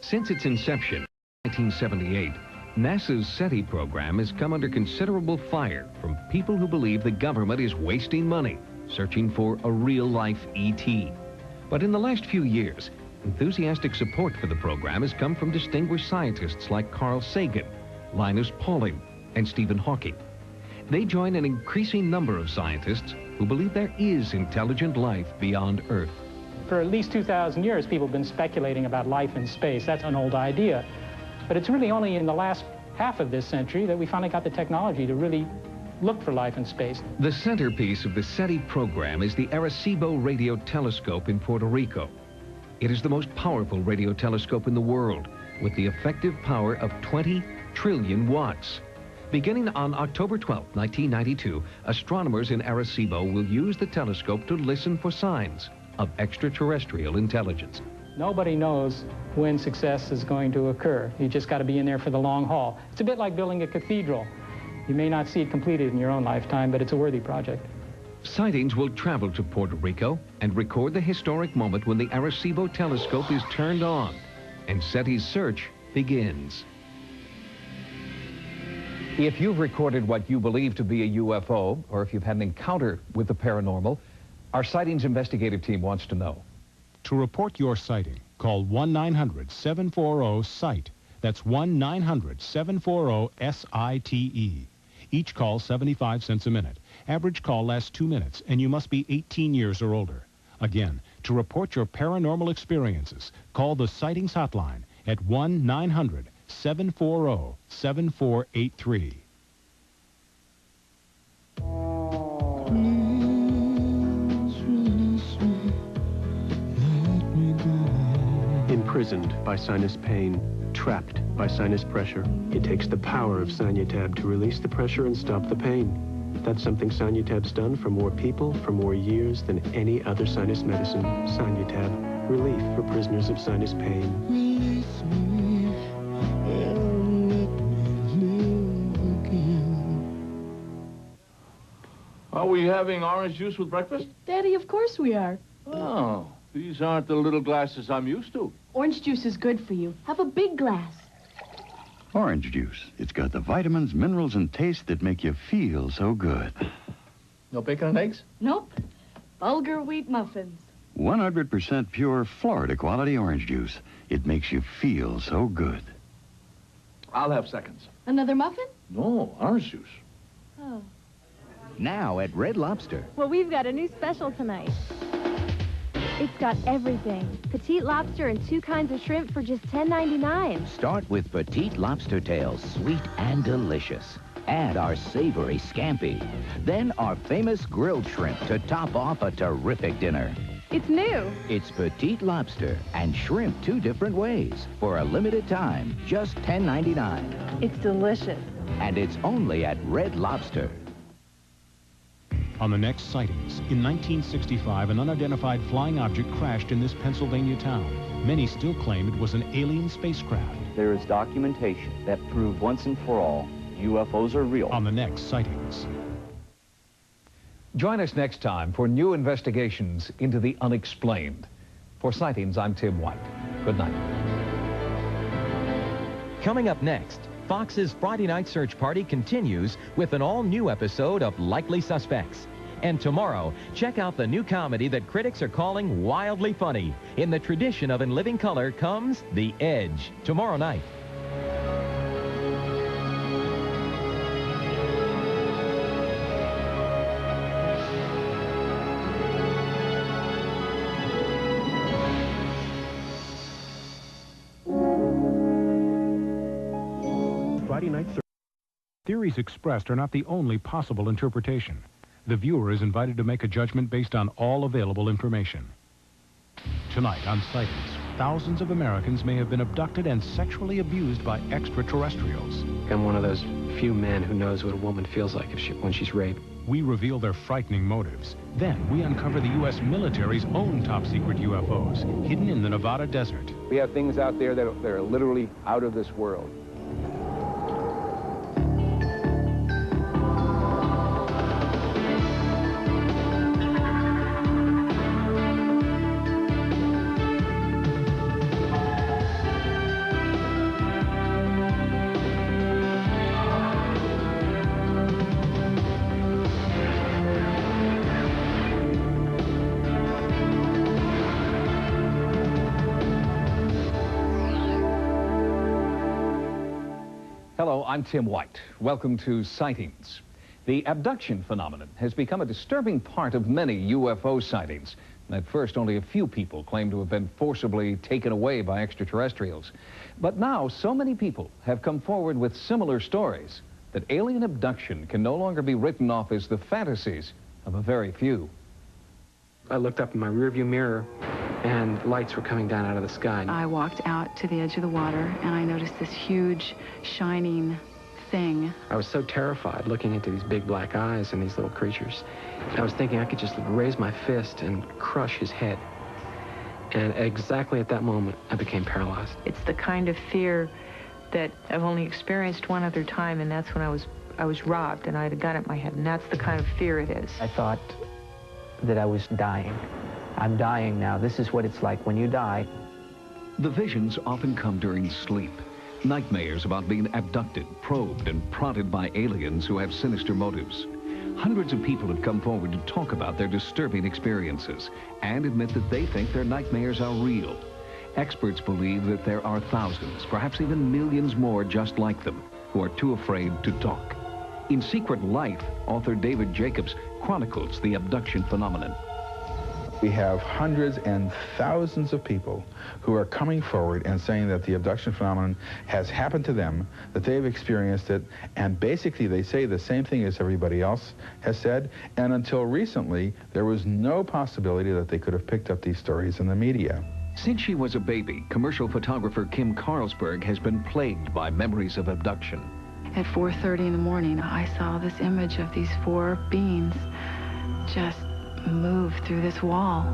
S7: Since its inception in 1978, NASA's SETI program has come under considerable fire from people who believe the government is wasting money searching for a real-life ET. But in the last few years, enthusiastic support for the program has come from distinguished scientists like Carl Sagan, Linus Pauling, and Stephen Hawking. They join an increasing number of scientists who believe there is intelligent life beyond Earth.
S20: For at least 2,000 years, people have been speculating about life in space. That's an old idea. But it's really only in the last half of this century that we finally got the technology to really look for life in space.
S7: The centerpiece of the SETI program is the Arecibo radio telescope in Puerto Rico. It is the most powerful radio telescope in the world, with the effective power of 20 trillion watts. Beginning on October 12, 1992, astronomers in Arecibo will use the telescope to listen for signs of extraterrestrial intelligence.
S20: Nobody knows when success is going to occur. You just got to be in there for the long haul. It's a bit like building a cathedral. You may not see it completed in your own lifetime, but it's a worthy project.
S7: Sightings will travel to Puerto Rico and record the historic moment when the Arecibo telescope is turned on and SETI's search begins. If you've recorded what you believe to be a UFO, or if you've had an encounter with the paranormal, our Sightings investigative team wants to know.
S1: To report your sighting, call 1-900-740-SIGHT. That's 1-900-740-SITE. Each call 75 cents a minute. Average call lasts 2 minutes, and you must be 18 years or older. Again, to report your paranormal experiences, call the Sightings hotline at 1-900-740-7483.
S13: Imprisoned by sinus pain, trapped by sinus pressure, it takes the power of Sanyutab to release the pressure and stop the pain. That's something Sanyutab's done for more people for more years than any other sinus medicine. Sanyutab, relief for prisoners of sinus pain.
S9: Release me and let me live again.
S21: Are we having orange juice with breakfast?
S26: Daddy, of course we are.
S21: Oh, these aren't the little glasses I'm used to.
S26: Orange juice is good for you. Have a big glass.
S29: Orange juice. It's got the vitamins, minerals, and taste that make you feel so good.
S21: No bacon and eggs?
S26: Nope. Bulgur wheat muffins.
S29: 100% pure Florida quality orange juice. It makes you feel so good.
S21: I'll have seconds.
S26: Another muffin?
S21: No, orange juice.
S26: Oh.
S28: Now at Red Lobster.
S30: Well, we've got a new special tonight. It's got everything. Petite lobster and 2 kinds of shrimp for just $10.99.
S28: Start with petite lobster tails, sweet and delicious. Add our savory scampi. Then our famous grilled shrimp to top off a terrific dinner.
S30: It's new.
S28: It's petite lobster and shrimp 2 different ways. For a limited time, just $10.99.
S30: It's delicious.
S28: And it's only at Red Lobster.
S1: On the next Sightings, in 1965, an unidentified flying object crashed in this Pennsylvania town. Many still claim it was an alien spacecraft.
S8: There is documentation that proved once and for all UFOs are real.
S1: On the next Sightings.
S7: Join us next time for new investigations into the unexplained. For Sightings, I'm Tim White. Good night.
S11: Coming up next, Fox's Friday Night Search Party continues with an all-new episode of Likely Suspects. And tomorrow, check out the new comedy that critics are calling wildly funny. In the tradition of In Living Color comes The Edge. Tomorrow night.
S1: Friday Night Search. Theories expressed are not the only possible interpretation. The viewer is invited to make a judgment based on all available information. Tonight on Sightings, thousands of Americans may have been abducted and sexually abused by extraterrestrials.
S12: I'm one of those few men who knows what a woman feels like when she's raped.
S1: We reveal their frightening motives. Then we uncover the U.S. military's own top-secret UFOs, hidden in the Nevada desert.
S19: We have things out there that are literally out of this world.
S7: Hello, I'm Tim White. Welcome to Sightings. The abduction phenomenon has become a disturbing part of many UFO sightings. At first, only a few people claim to have been forcibly taken away by extraterrestrials. But now, so many people have come forward with similar stories that alien abduction can no longer be written off as the fantasies of a very few.
S12: I looked up in my rearview mirror, and lights were coming down out of the sky.
S15: I walked out to the edge of the water, and I noticed this huge, shining thing.
S12: I was so terrified looking into these big black eyes and these little creatures. I was thinking I could just raise my fist and crush his head. And exactly at that moment, I became paralyzed.
S16: It's the kind of fear that I've only experienced one other time, and that's when I was robbed, and I had a gun at my head, and that's the kind of fear it is.
S22: I thought that I was dying. I'm dying now. This is what it's like when you die.
S7: The visions often come during sleep. Nightmares about being abducted, probed, and prodded by aliens who have sinister motives. Hundreds of people have come forward to talk about their disturbing experiences and admit that they think their nightmares are real. Experts believe that there are thousands, perhaps even millions more just like them, who are too afraid to talk. In Secret Life, author David Jacobs chronicles the abduction phenomenon.
S23: We have hundreds and thousands of people who are coming forward and saying that the abduction phenomenon has happened to them, that they've experienced it, and basically they say the same thing as everybody else has said, and until recently, there was no possibility that they could have picked up these stories in the media.
S7: Since she was a baby, commercial photographer Kim Carlsberg has been plagued by memories of abduction.
S15: At 4:30 in the morning, I saw this image of these four beings just move through this wall.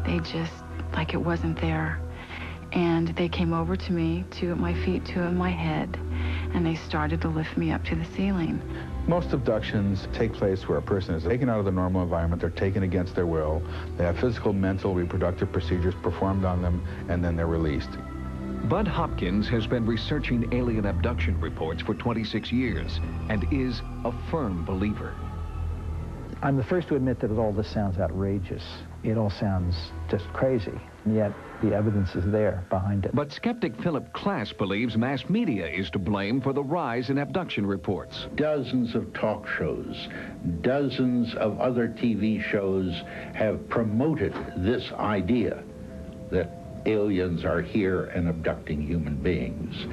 S15: They just, like it wasn't there. And they came over to me, two at my feet, two at my head, and they started to lift me up to the ceiling.
S23: Most abductions take place where a person is taken out of the normal environment, they're taken against their will, they have physical, mental, reproductive procedures performed on them, and then they're released.
S7: Bud Hopkins has been researching alien abduction reports for 26 years and is a firm believer.
S24: I'm the first to admit that all this sounds outrageous. It all sounds just crazy, and yet the evidence is there behind it.
S7: But skeptic Philip Klass believes mass media is to blame for the rise in abduction reports.
S25: Dozens of talk shows, dozens of other TV shows have promoted this idea that aliens are here and abducting human beings.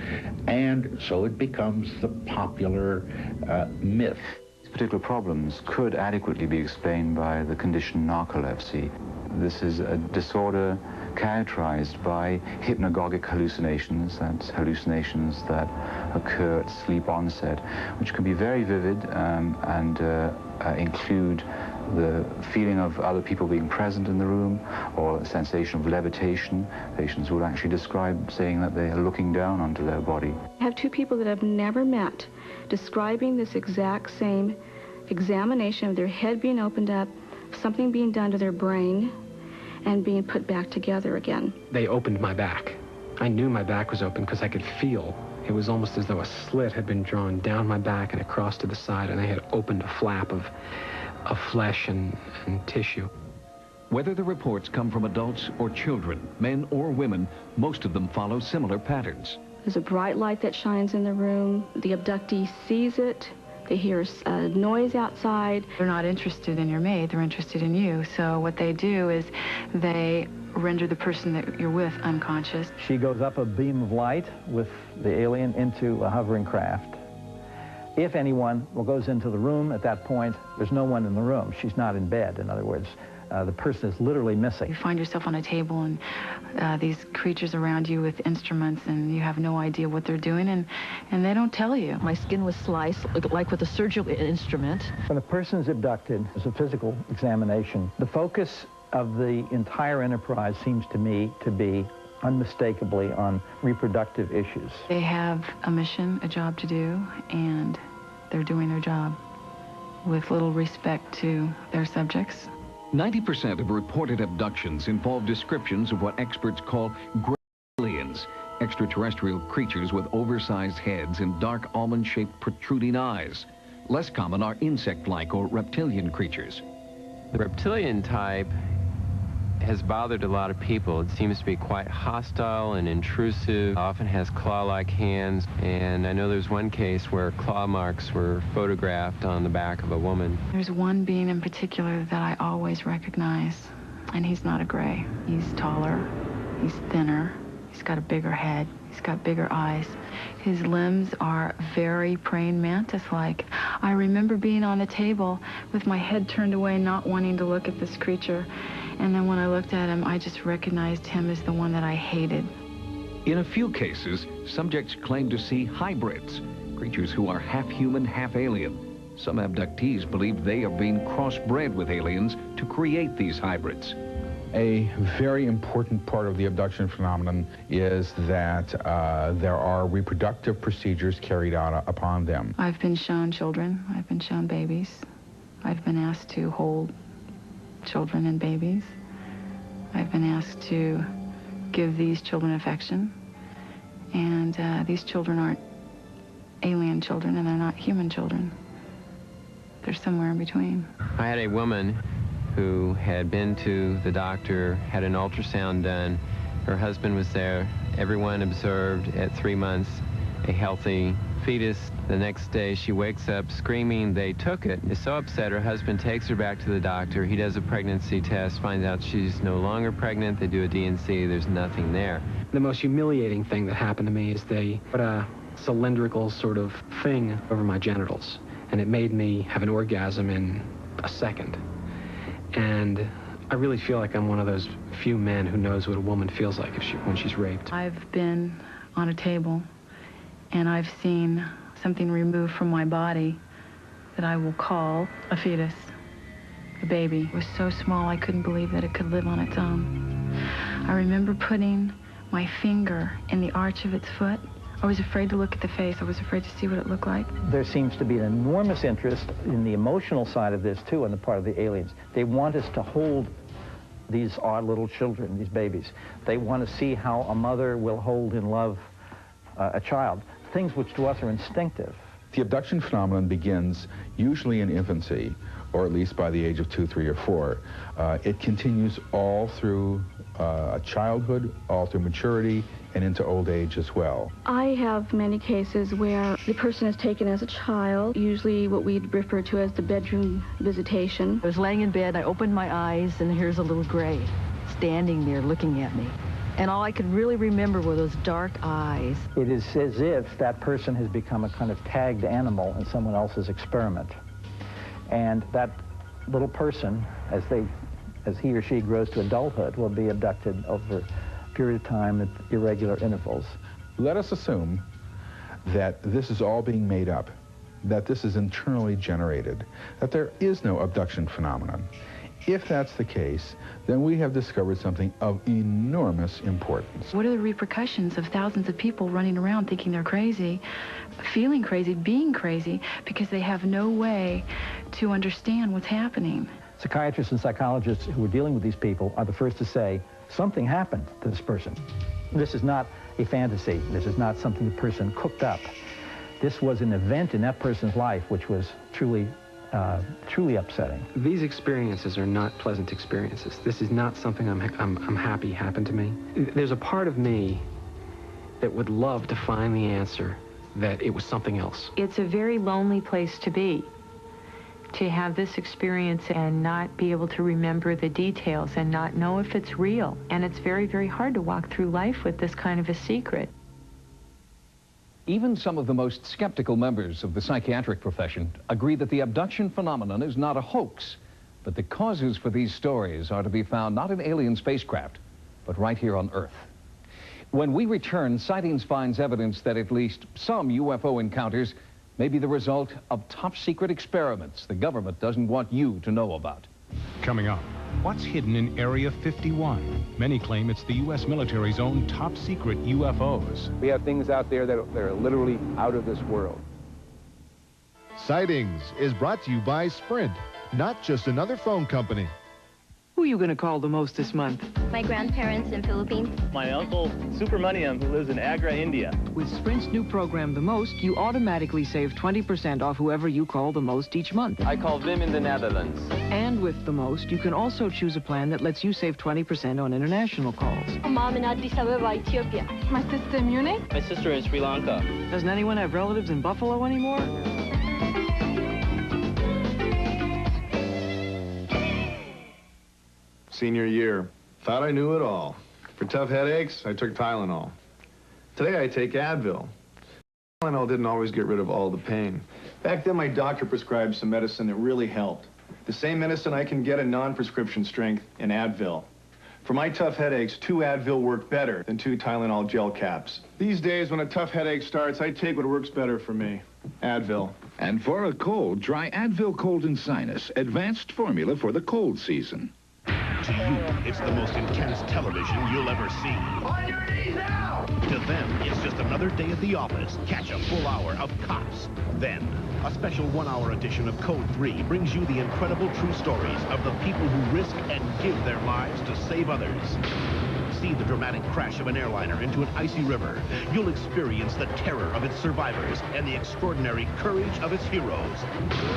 S25: And so it becomes the popular myth.
S27: Particular problems could adequately be explained by the condition narcolepsy. This is a disorder characterized by hypnagogic hallucinations, that's hallucinations that occur at sleep onset, which can be very vivid and include the feeling of other people being present in the room, or a sensation of levitation. Patients will actually describe saying that they are looking down onto their body.
S2: I have two people that I've never met describing this exact same examination of their head being opened up, something being done to their brain, and being put back together again.
S12: They opened my back. I knew my back was open because I could feel. It was almost as though a slit had been drawn down my back and across to the side, and they had opened a flap of flesh and tissue.
S7: Whether the reports come from adults or children, men or women, most of them follow similar patterns.
S2: There's a bright light that shines in the room. The abductee sees it. They hear a noise outside.
S15: They're not interested in your mate, they're interested in you. So what they do is they render the person that you're with unconscious.
S24: She goes up a beam of light with the alien into a hovering craft. If anyone goes into the room at that point, there's no one in the room. She's not in bed, in other words. The person is literally missing.
S15: You find yourself on a table and these creatures around you with instruments, and you have no idea what they're doing, and they don't tell you.
S3: My skin was sliced, like with a surgical instrument.
S24: When a person is abducted, there's a physical examination. The focus of the entire enterprise seems to me to be unmistakably on reproductive issues.
S15: They have a mission, a job to do, and they're doing their job with little respect to their subjects.
S7: 90% of reported abductions involve descriptions of what experts call gray aliens, extraterrestrial creatures with oversized heads and dark almond-shaped protruding eyes. Less common are insect-like or reptilian creatures.
S4: The reptilian type has bothered a lot of people. It seems to be quite hostile and intrusive, often has claw-like hands, and I know there's one case where claw marks were photographed on the back of a woman.
S15: There's one being in particular that I always recognize, and he's not a gray. He's taller, he's thinner, he's got a bigger head, he's got bigger eyes. His limbs are very praying mantis-like. I remember being on the table with my head turned away, not wanting to look at this creature. And then when I looked at him, I just recognized him as the one that I hated.
S7: In a few cases, subjects claim to see hybrids, creatures who are half human, half alien. Some abductees believe they are being crossbred with aliens to create these hybrids.
S23: A very important part of the abduction phenomenon is that there are reproductive procedures carried out upon them.
S15: I've been shown children, I've been shown babies. I've been asked to hold children and babies. I've been asked to give these children affection. And these children aren't alien children, and they're not human children. They're somewhere in between.
S4: I had a woman who had been to the doctor, had an ultrasound done. Her husband was there. Everyone observed at 3 months a healthy fetus. The next day she wakes up screaming they took it. Is so upset, her husband takes her back to the doctor. He does a pregnancy test, finds out she's no longer pregnant. They do a D&C, there's nothing there.
S12: The most humiliating thing that happened to me is they put a cylindrical sort of thing over my genitals, and it made me have an orgasm in a second. And I really feel like I'm one of those few men who knows what a woman feels like when she's raped.
S15: I've been on a table, and I've seen something removed from my body that I will call a fetus, a baby. It was so small I couldn't believe that it could live on its own. I remember putting my finger in the arch of its foot. I was afraid to look at the face. I was afraid to see what it looked like.
S24: There seems to be an enormous interest in the emotional side of this, too, on the part of the aliens. They want us to hold these odd little children, these babies. They want to see how a mother will hold in love a child, things which to us are instinctive.
S23: The abduction phenomenon begins usually in infancy, or at least by the age of 2, 3, or 4. It continues all through childhood, all through maturity, and into old age as well.
S2: I have many cases where the person is taken as a child, usually what we'd refer to as the bedroom visitation.
S3: I was laying in bed, I opened my eyes, and here's a little gray standing there looking at me. And all I could really remember were those dark eyes.
S24: It is as if that person has become a kind of tagged animal in someone else's experiment. And that little person, as he or she grows to adulthood, will be abducted over a period of time at irregular intervals.
S23: Let us assume that this is all being made up, that this is internally generated, that there is no abduction phenomenon. If that's the case, then we have discovered something of enormous importance.
S15: What are the repercussions of thousands of people running around thinking they're crazy, feeling crazy, being crazy, because they have no way to understand what's happening?
S24: Psychiatrists and psychologists who are dealing with these people are the first to say, something happened to this person. This is not a fantasy. This is not something the person cooked up. This was an event in that person's life which was truly upsetting.
S12: These experiences are not pleasant experiences. This is not something I'm happy happened to me. There's a part of me that would love to find the answer that it was something else.
S16: It's a very lonely place to be, to have this experience and not be able to remember the details and not know if it's real. And it's very, very hard to walk through life with this kind of a secret.
S7: Even some of the most skeptical members of the psychiatric profession agree that the abduction phenomenon is not a hoax, but the causes for these stories are to be found not in alien spacecraft, but right here on Earth. When we return, Sightings finds evidence that at least some UFO encounters may be the result of top-secret experiments the government doesn't want you to know about.
S1: Coming up, what's hidden in Area 51? Many claim it's the U.S. military's own top-secret UFOs.
S5: We have things out there that are literally out of this world.
S6: Sightings is brought to you by Sprint, not just another phone company.
S9: Who are you going to call the most this month?
S10: My grandparents in Philippines.
S13: My uncle, Supermaniam, who lives in Agra, India.
S9: With Sprint's new program, The Most, you automatically save 20% off whoever you call the most each month.
S4: I call Wim in the Netherlands.
S9: And with The Most, you can also choose a plan that lets you save 20% on international calls.
S10: Mom in Addis Ababa, Ethiopia.
S9: My sister in Munich?
S13: My sister in Sri Lanka.
S9: Doesn't anyone have relatives in Buffalo anymore?
S14: Senior year. Thought I knew it all. For tough headaches, I took Tylenol. Today I take Advil. Tylenol didn't always get rid of all the pain. Back then my doctor prescribed some medicine that really helped. The same medicine I can get in non-prescription strength in Advil. For my tough headaches, 2 Advil work better than 2 Tylenol gel caps. These days when a tough headache starts, I take what works better for me. Advil.
S17: And for a cold, try Advil Cold and Sinus, advanced formula for the cold season.
S18: To you, it's the most intense television you'll ever see.
S20: On your knees now!
S18: To them, it's just another day at the office. Catch a full hour of Cops. Then, a special 1-hour edition of Code 3 brings you the incredible true stories of the people who risk and give their lives to save others. See the dramatic crash of an airliner into an icy river. You'll experience the terror of its survivors and the extraordinary courage of its heroes.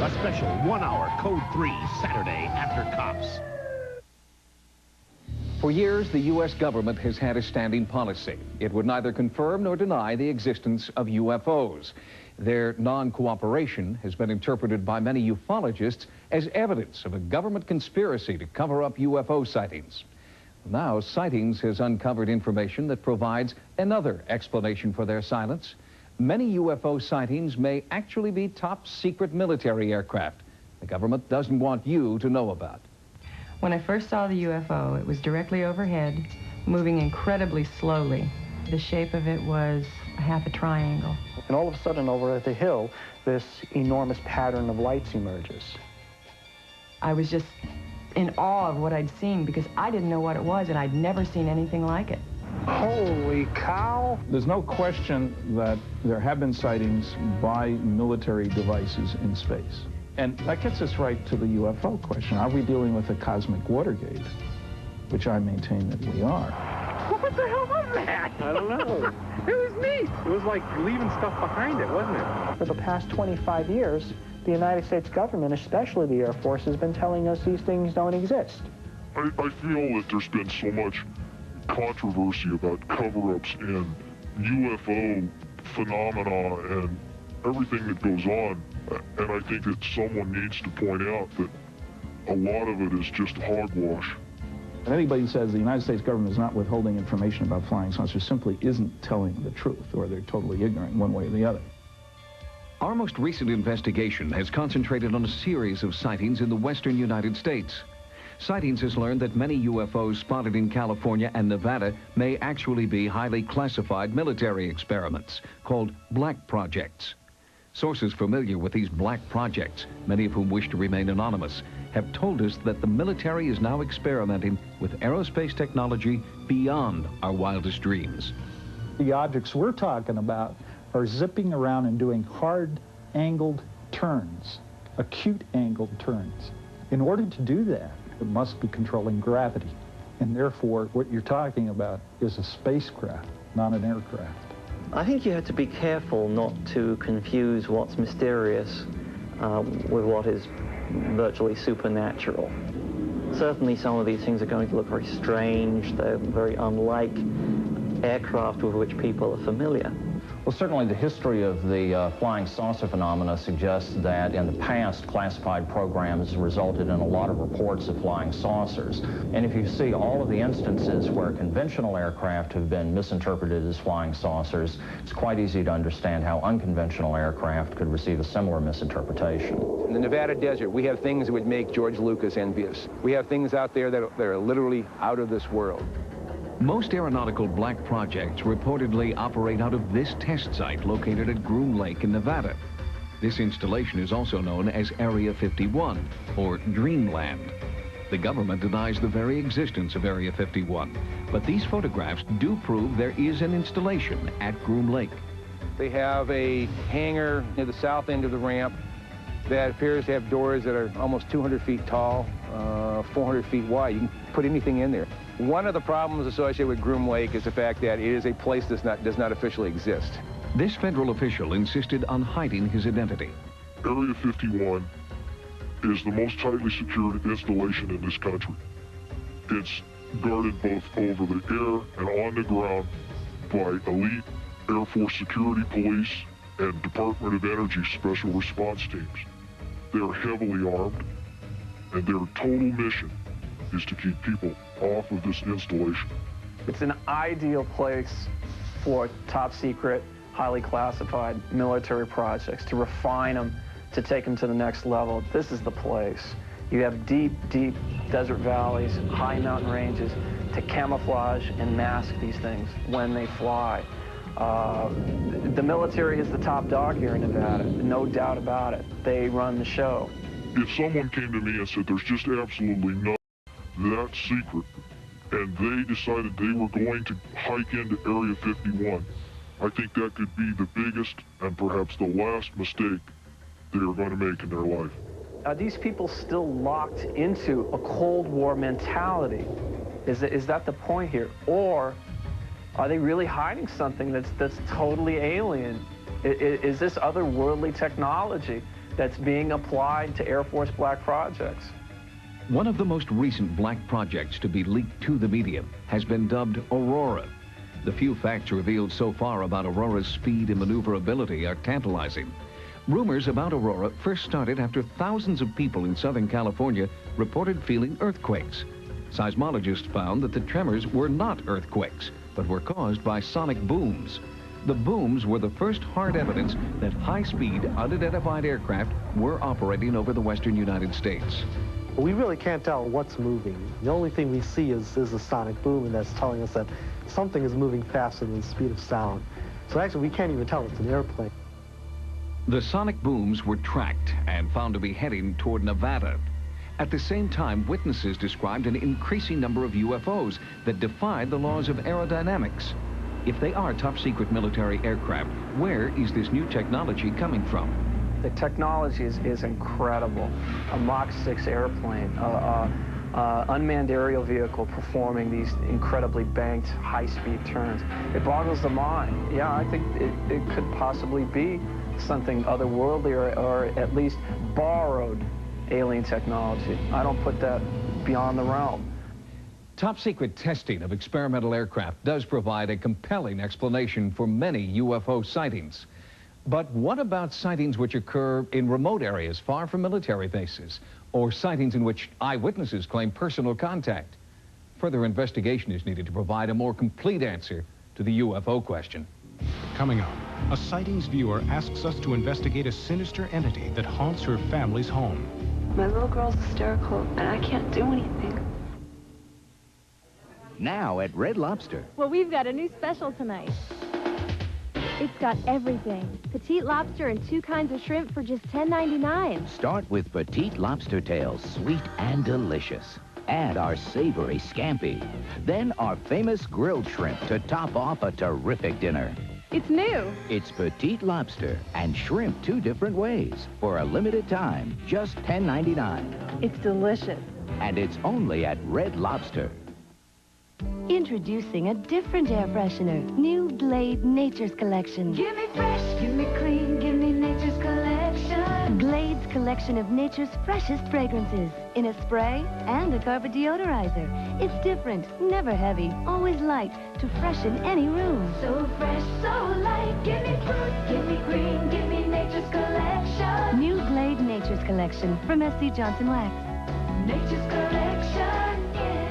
S18: A special 1-hour Code 3 Saturday after Cops.
S7: For years, the U.S. government has had a standing policy. It would neither confirm nor deny the existence of UFOs. Their non-cooperation has been interpreted by many ufologists as evidence of a government conspiracy to cover up UFO sightings. Now, Sightings has uncovered information that provides another explanation for their silence. Many UFO sightings may actually be top-secret military aircraft the government doesn't want you to know about.
S16: When I first saw the UFO, it was directly overhead, moving incredibly slowly. The shape of it was half a triangle.
S24: And all of a sudden, over at the hill, this enormous pattern of lights emerges.
S16: I was just in awe of what I'd seen because I didn't know what it was and I'd never seen anything like it.
S24: Holy cow!
S29: There's no question that there have been sightings by military devices in space. And that gets us right to the UFO question. Are we dealing with a cosmic Watergate? Which I maintain that we are.
S12: What the hell was that? I don't know. It was neat. It was like leaving stuff behind it, wasn't it?
S24: For the past 25 years, the United States government, especially the Air Force, has been telling us these things don't exist.
S31: I feel that there's been so much controversy about cover-ups and UFO phenomena and everything that goes on. And I think that someone needs to point out that a lot of it is just hogwash.
S29: And anybody who says the United States government is not withholding information about flying saucers simply isn't telling the truth, or they're totally ignorant one way or the other.
S7: Our most recent investigation has concentrated on a series of sightings in the western United States. Sightings has learned that many UFOs spotted in California and Nevada may actually be highly classified military experiments called black projects. Sources familiar with these black projects, many of whom wish to remain anonymous, have told us that the military is now experimenting with aerospace technology beyond our wildest dreams.
S2: The objects we're talking about are zipping around and doing hard angled turns, acute angled turns. In order to do that, it must be controlling gravity. And therefore, what you're talking about is a spacecraft, not an aircraft.
S8: I think you have to be careful not to confuse what's mysterious with what is virtually supernatural. Certainly some of these things are going to look very strange. They're very unlike aircraft with which people are familiar.
S11: Well, certainly the history of the flying saucer phenomena suggests that in the past, classified programs resulted in a lot of reports of flying saucers. And if you see all of the instances where conventional aircraft have been misinterpreted as flying saucers, it's quite easy to understand how unconventional aircraft could receive a similar misinterpretation.
S5: In the Nevada desert, we have things that would make George Lucas envious. We have things out there that are literally out of this world.
S7: Most aeronautical black projects reportedly operate out of this test site located at Groom Lake in Nevada. This installation is also known as Area 51, or Dreamland. The government denies the very existence of Area 51, but these photographs do prove there is an installation at Groom Lake.
S5: They have a hangar near the south end of the ramp that appears to have doors that are almost 200 feet tall, 400 feet wide. You can put anything in there. One of the problems associated with Groom Lake is the fact that it is a place that does not officially exist.
S7: This federal official insisted on hiding his identity.
S31: Area 51 is the most tightly secured installation in this country. It's guarded both over the air and on the ground by elite Air Force security police and Department of Energy special response teams. They're heavily armed, and their total mission is to keep people off of this installation.
S19: It's an ideal place for top secret, highly classified military projects, to refine them, to take them to the next level. This is the place. You have deep, deep desert valleys, high mountain ranges to camouflage and mask these things when they fly. The military is the top dog here in Nevada, no doubt about it. They run the show.
S31: If someone came to me and said there's just absolutely nothing that secret, and they decided they were going to hike into Area 51, I think that could be the biggest and perhaps the last mistake they are going to make in their life.
S19: Are these people still locked into a Cold War mentality? Is that the point here? Or are they really hiding something that's totally alien? Is this otherworldly technology that's being applied to Air Force black projects?
S7: One of the most recent black projects to be leaked to the media has been dubbed Aurora. The few facts revealed so far about Aurora's speed and maneuverability are tantalizing. Rumors about Aurora first started after thousands of people in Southern California reported feeling earthquakes. Seismologists found that the tremors were not earthquakes, but were caused by sonic booms. The booms were the first hard evidence that high-speed, unidentified aircraft were operating over the western United States.
S21: We really can't tell what's moving. The only thing we see is a sonic boom, and that's telling us that something is moving faster than the speed of sound. So actually, we can't even tell it's an airplane.
S7: The sonic booms were tracked and found to be heading toward Nevada. At the same time, witnesses described an increasing number of UFOs that defied the laws of aerodynamics. If they are top-secret military aircraft, where is this new technology coming from?
S19: The technology is incredible. A Mach 6 airplane, unmanned aerial vehicle performing these incredibly banked high-speed turns. It boggles the mind. Yeah, I think it could possibly be something otherworldly or at least borrowed alien technology. I don't put that beyond the realm.
S7: Top-secret testing of experimental aircraft does provide a compelling explanation for many UFO sightings. But what about sightings which occur in remote areas far from military bases, or sightings in which eyewitnesses claim personal contact? Further investigation is needed to provide a more complete answer to the UFO question.
S1: Coming up, a Sightings viewer asks us to investigate a sinister entity that haunts her family's home.
S22: My little girl's hysterical, and I can't do anything.
S25: Now at Red Lobster.
S26: Well, we've got a new special tonight. It's got everything. The
S3: petite lobster and 2 kinds of shrimp for just $10.99.
S4: Start with petite lobster tails, sweet and delicious. Add our savory scampi. Then our famous grilled shrimp to top off a terrific dinner.
S3: It's new.
S4: It's petite lobster and shrimp 2 different ways. For a limited time, just $10.99.
S3: It's delicious.
S4: And it's only at Red Lobster.
S3: Introducing a different air freshener. New Glade Nature's Collection.
S22: Give me fresh, give me clean, give me Nature's Collection.
S3: Glade's collection of nature's freshest fragrances. In a spray and a carpet deodorizer. It's different, never heavy, always light, to freshen any room.
S22: So fresh, so light. Give me fruit, give me green, give me Nature's Collection.
S3: New Glade Nature's Collection from SC Johnson Wax.
S22: Nature's Collection, yeah.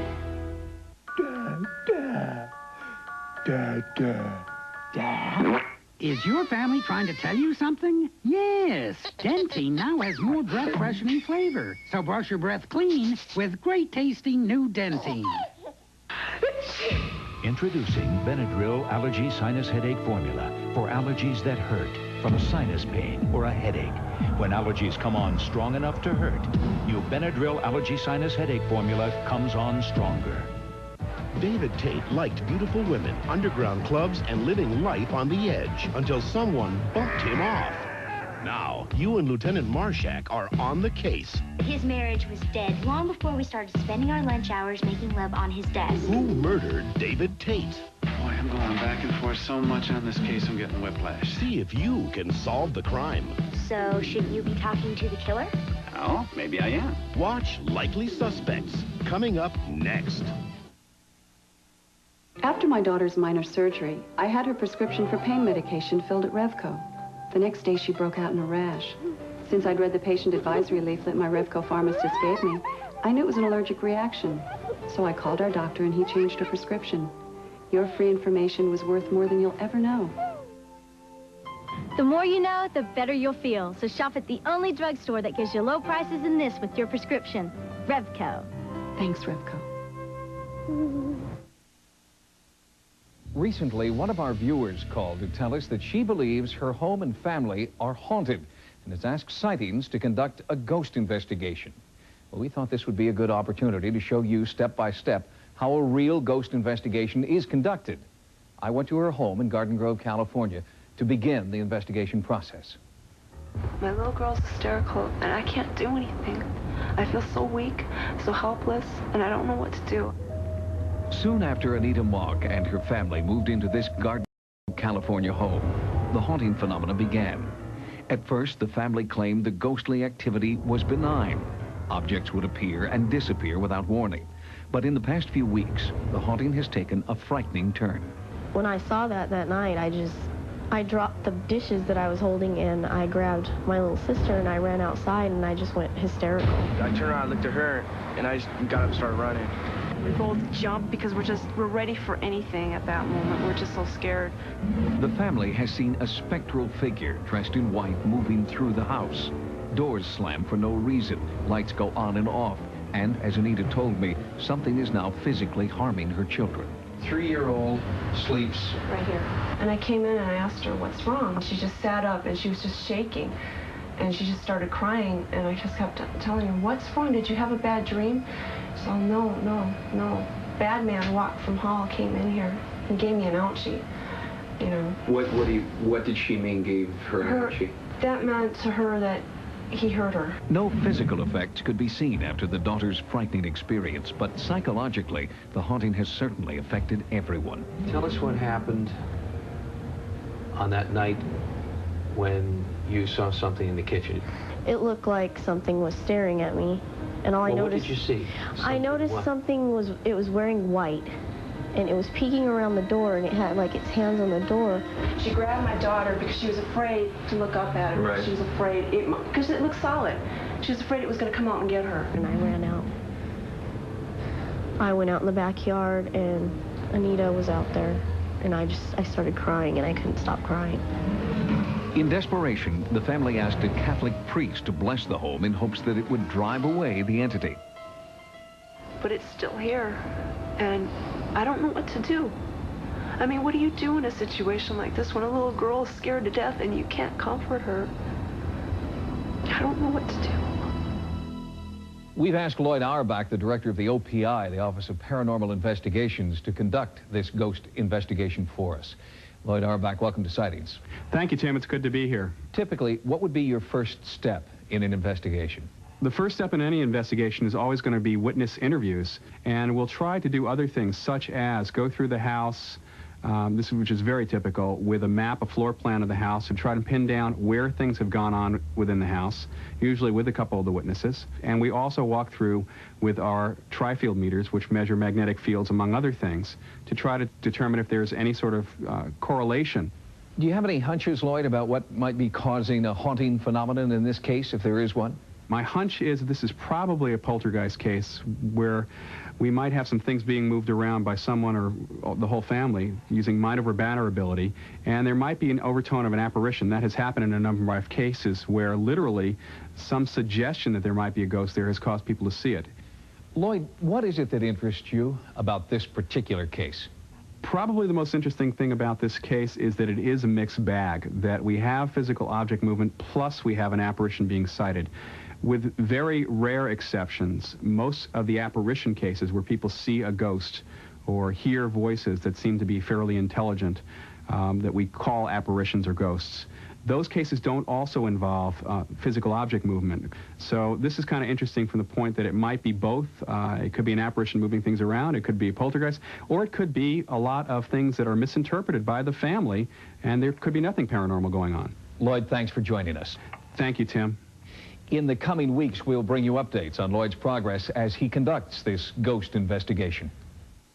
S6: Dad. Is your family trying to tell you something? Yes, Dentine now has more breath-freshening flavor. So brush your breath clean with great-tasting new Dentine.
S10: Introducing Benadryl Allergy Sinus Headache Formula for allergies that hurt, from sinus pain or a headache. When allergies come on strong enough to hurt, new Benadryl Allergy Sinus Headache Formula comes on stronger.
S18: David Tate liked beautiful women, underground clubs, and living life on the edge until someone bumped him off. Now, you and Lieutenant Marshak are on the case.
S15: His marriage was dead long before we started spending our lunch hours making love on his desk.
S18: Who murdered David Tate?
S23: Boy, I'm going back and forth so much on this case, I'm getting whiplash.
S18: See if you can solve the crime.
S15: So, shouldn't you be talking to the killer?
S23: Oh, maybe I am.
S18: Watch Likely Suspects, coming up next.
S25: After my daughter's minor surgery, I had her prescription for pain medication filled at Revco. The next day, she broke out in a rash. Since I'd read the patient advisory leaflet my Revco pharmacist gave me, I knew it was an allergic reaction. So I called our doctor and he changed her prescription. Your free information was worth more than you'll ever know.
S3: The more you know, the better you'll feel. So shop at the only drugstore that gives you low prices in this with your prescription. Revco.
S25: Thanks, Revco.
S7: Recently, one of our viewers called to tell us that she believes her home and family are haunted and has asked Sightings to conduct a ghost investigation. Well, we thought this would be a good opportunity to show you step by step how a real ghost investigation is conducted. I went to her home in Garden Grove, California to begin the investigation process.
S22: My little girl's hysterical, and I can't do anything. I feel so weak, so helpless, and I don't know what to do.
S7: Soon after Anita Mogg and her family moved into this Garden Grove, California home, the haunting phenomena began. At first, the family claimed the ghostly activity was benign. Objects would appear and disappear without warning. But in the past few weeks, the haunting has taken a frightening turn.
S26: When I saw that night, I dropped the dishes that I was holding and I grabbed my little sister and I ran outside and I just went hysterical.
S19: I turned around, looked at her, and I just got up and started running.
S22: We both jumped because we're ready for anything at that moment. We're just so scared.
S7: The family has seen a spectral figure dressed in white moving through the house. Doors slam for no reason, lights go on and off, and as Anita told me, something is now physically harming her children.
S12: 3-year-old sleeps
S22: Right here. And I came in and I asked her, what's wrong? She just sat up and she was just shaking. And she just started crying, and I just kept telling her, what's wrong? Did you have a bad dream? So no. Bad man walked from hall, came in here, and gave me an ouchie, you know.
S12: What did she mean gave her an ouchie?
S22: That meant to her that he hurt her.
S7: No physical effects could be seen after the daughter's frightening experience, but psychologically, the haunting has certainly affected everyone.
S12: Tell us what happened on that night when you saw something in the kitchen.
S26: It looked like something was staring at me, and all I noticed...
S12: What did you see?
S26: I noticed something was wearing white, and it was peeking around the door, and it had like its hands on the door.
S22: She grabbed my daughter because she was afraid to look up at it.
S12: Right.
S22: She was afraid, because it looked solid. She was afraid it was going to come out and get her.
S26: And I ran out. I went out in the backyard, and Anita was out there, and I started crying, and I couldn't stop crying.
S7: In desperation, the family asked a Catholic priest to bless the home in hopes that it would drive away the entity.
S22: But it's still here, and I don't know what to do. I mean, what do you do in a situation like this when a little girl is scared to death and you can't comfort her? I don't know what to do.
S7: We've asked Lloyd Auerbach, the director of the OPI, the Office of Paranormal Investigations, to conduct this ghost investigation for us. Lloyd Auerbach, welcome to Sightings.
S9: Thank you, Tim. It's good to be here.
S7: Typically, what would be your first step in an investigation?
S9: The first step in any investigation is always going to be witness interviews, and we'll try to do other things such as go through the house, which is very typical, with a map, a floor plan of the house, and try to pin down where things have gone on within the house, usually with a couple of the witnesses. And we also walk through with our tri-field meters, which measure magnetic fields, among other things, to try to determine if there's any sort of correlation.
S7: Do you have any hunches, Lloyd, about what might be causing a haunting phenomenon in this case, if there is one?
S9: My hunch is that this is probably a poltergeist case where we might have some things being moved around by someone or the whole family using mind over matter ability, and there might be an overtone of an apparition. That has happened in a number of cases where literally some suggestion that there might be a ghost there has caused people to see it.
S7: Lloyd, what is it that interests you about this particular case?
S9: Probably the most interesting thing about this case is that it is a mixed bag, that we have physical object movement plus we have an apparition being sighted. With very rare exceptions, most of the apparition cases where people see a ghost or hear voices that seem to be fairly intelligent, that we call apparitions or ghosts, those cases don't also involve physical object movement. So this is kind of interesting from the point that it might be both. It could be an apparition moving things around, it could be a poltergeist, or it could be a lot of things that are misinterpreted by the family, and there could be nothing paranormal going on.
S7: Lloyd, thanks for joining us.
S9: Thank you, Tim.
S7: In the coming weeks, we'll bring you updates on Lloyd's progress as he conducts this ghost investigation.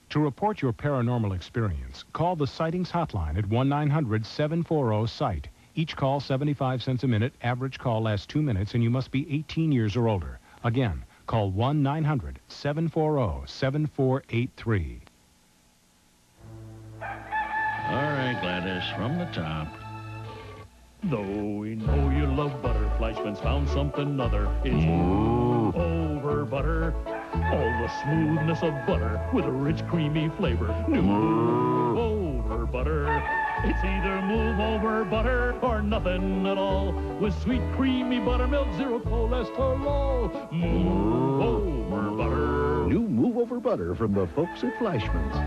S1: To report your paranormal experience, call the Sightings hotline at 1-900-740-SIGHT. Each call 75 cents a minute. Average call lasts 2 minutes, and you must be 18 years or older. Again, call 1-900-740-7483.
S13: All right, Gladys, from the top. Though we know you love butter, Fleischmann's found something other. It's over butter. All the smoothness of butter with a rich, creamy flavor. Move over butter. It's either move over butter or nothing at all. With sweet, creamy buttermilk, zero cholesterol. Move over butter.
S14: New Move Over Butter from the folks at Fleischmann's.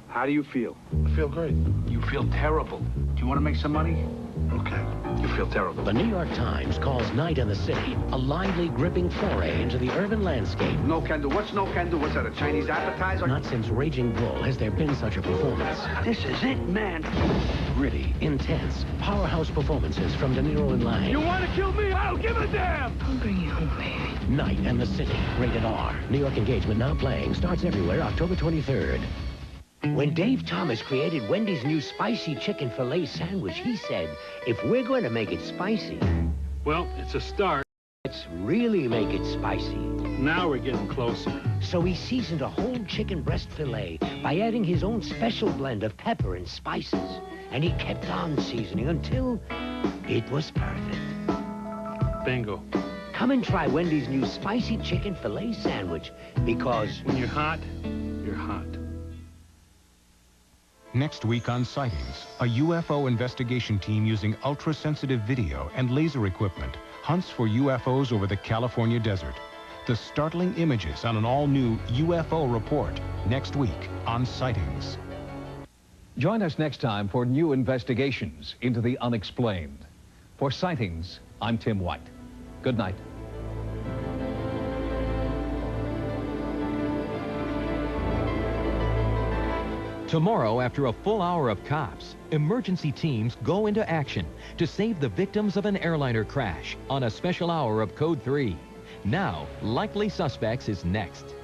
S16: How do you feel?
S14: I feel great.
S16: You feel terrible. Do you want to make some money? Okay. You feel terrible.
S17: The New York Times calls Night in the City a lively, gripping foray into the urban landscape.
S16: No can do. What's no can do? What's that, a Chinese appetizer?
S17: Not since Raging Bull has there been such a performance.
S16: This is it, man.
S17: Gritty, intense, powerhouse performances from De Niro and Lang.
S16: You want to kill me? I don't give a damn.
S22: I'll bring you home, baby.
S17: Night in the City, rated R. New York Engagement now playing. Starts everywhere October 23rd. When Dave Thomas created Wendy's new spicy chicken filet sandwich, he said, if we're going to make it spicy...
S16: Well, it's a start.
S17: Let's really make it spicy.
S16: Now we're getting closer.
S17: So he seasoned a whole chicken breast filet by adding his own special blend of pepper and spices. And he kept on seasoning until it was perfect.
S16: Bingo.
S17: Come and try Wendy's new spicy chicken filet sandwich, because...
S16: when you're hot, you're hot.
S1: Next week on Sightings, a UFO investigation team using ultra-sensitive video and laser equipment hunts for UFOs over the California desert. The startling images on an all-new UFO Report next week on Sightings.
S7: Join us next time for new investigations into the unexplained. For Sightings, I'm Tim White. Good night.
S20: Tomorrow, after a full hour of cops, emergency teams go into action to save the victims of an airliner crash on a special hour of Code 3. Now, Likely Suspects is next.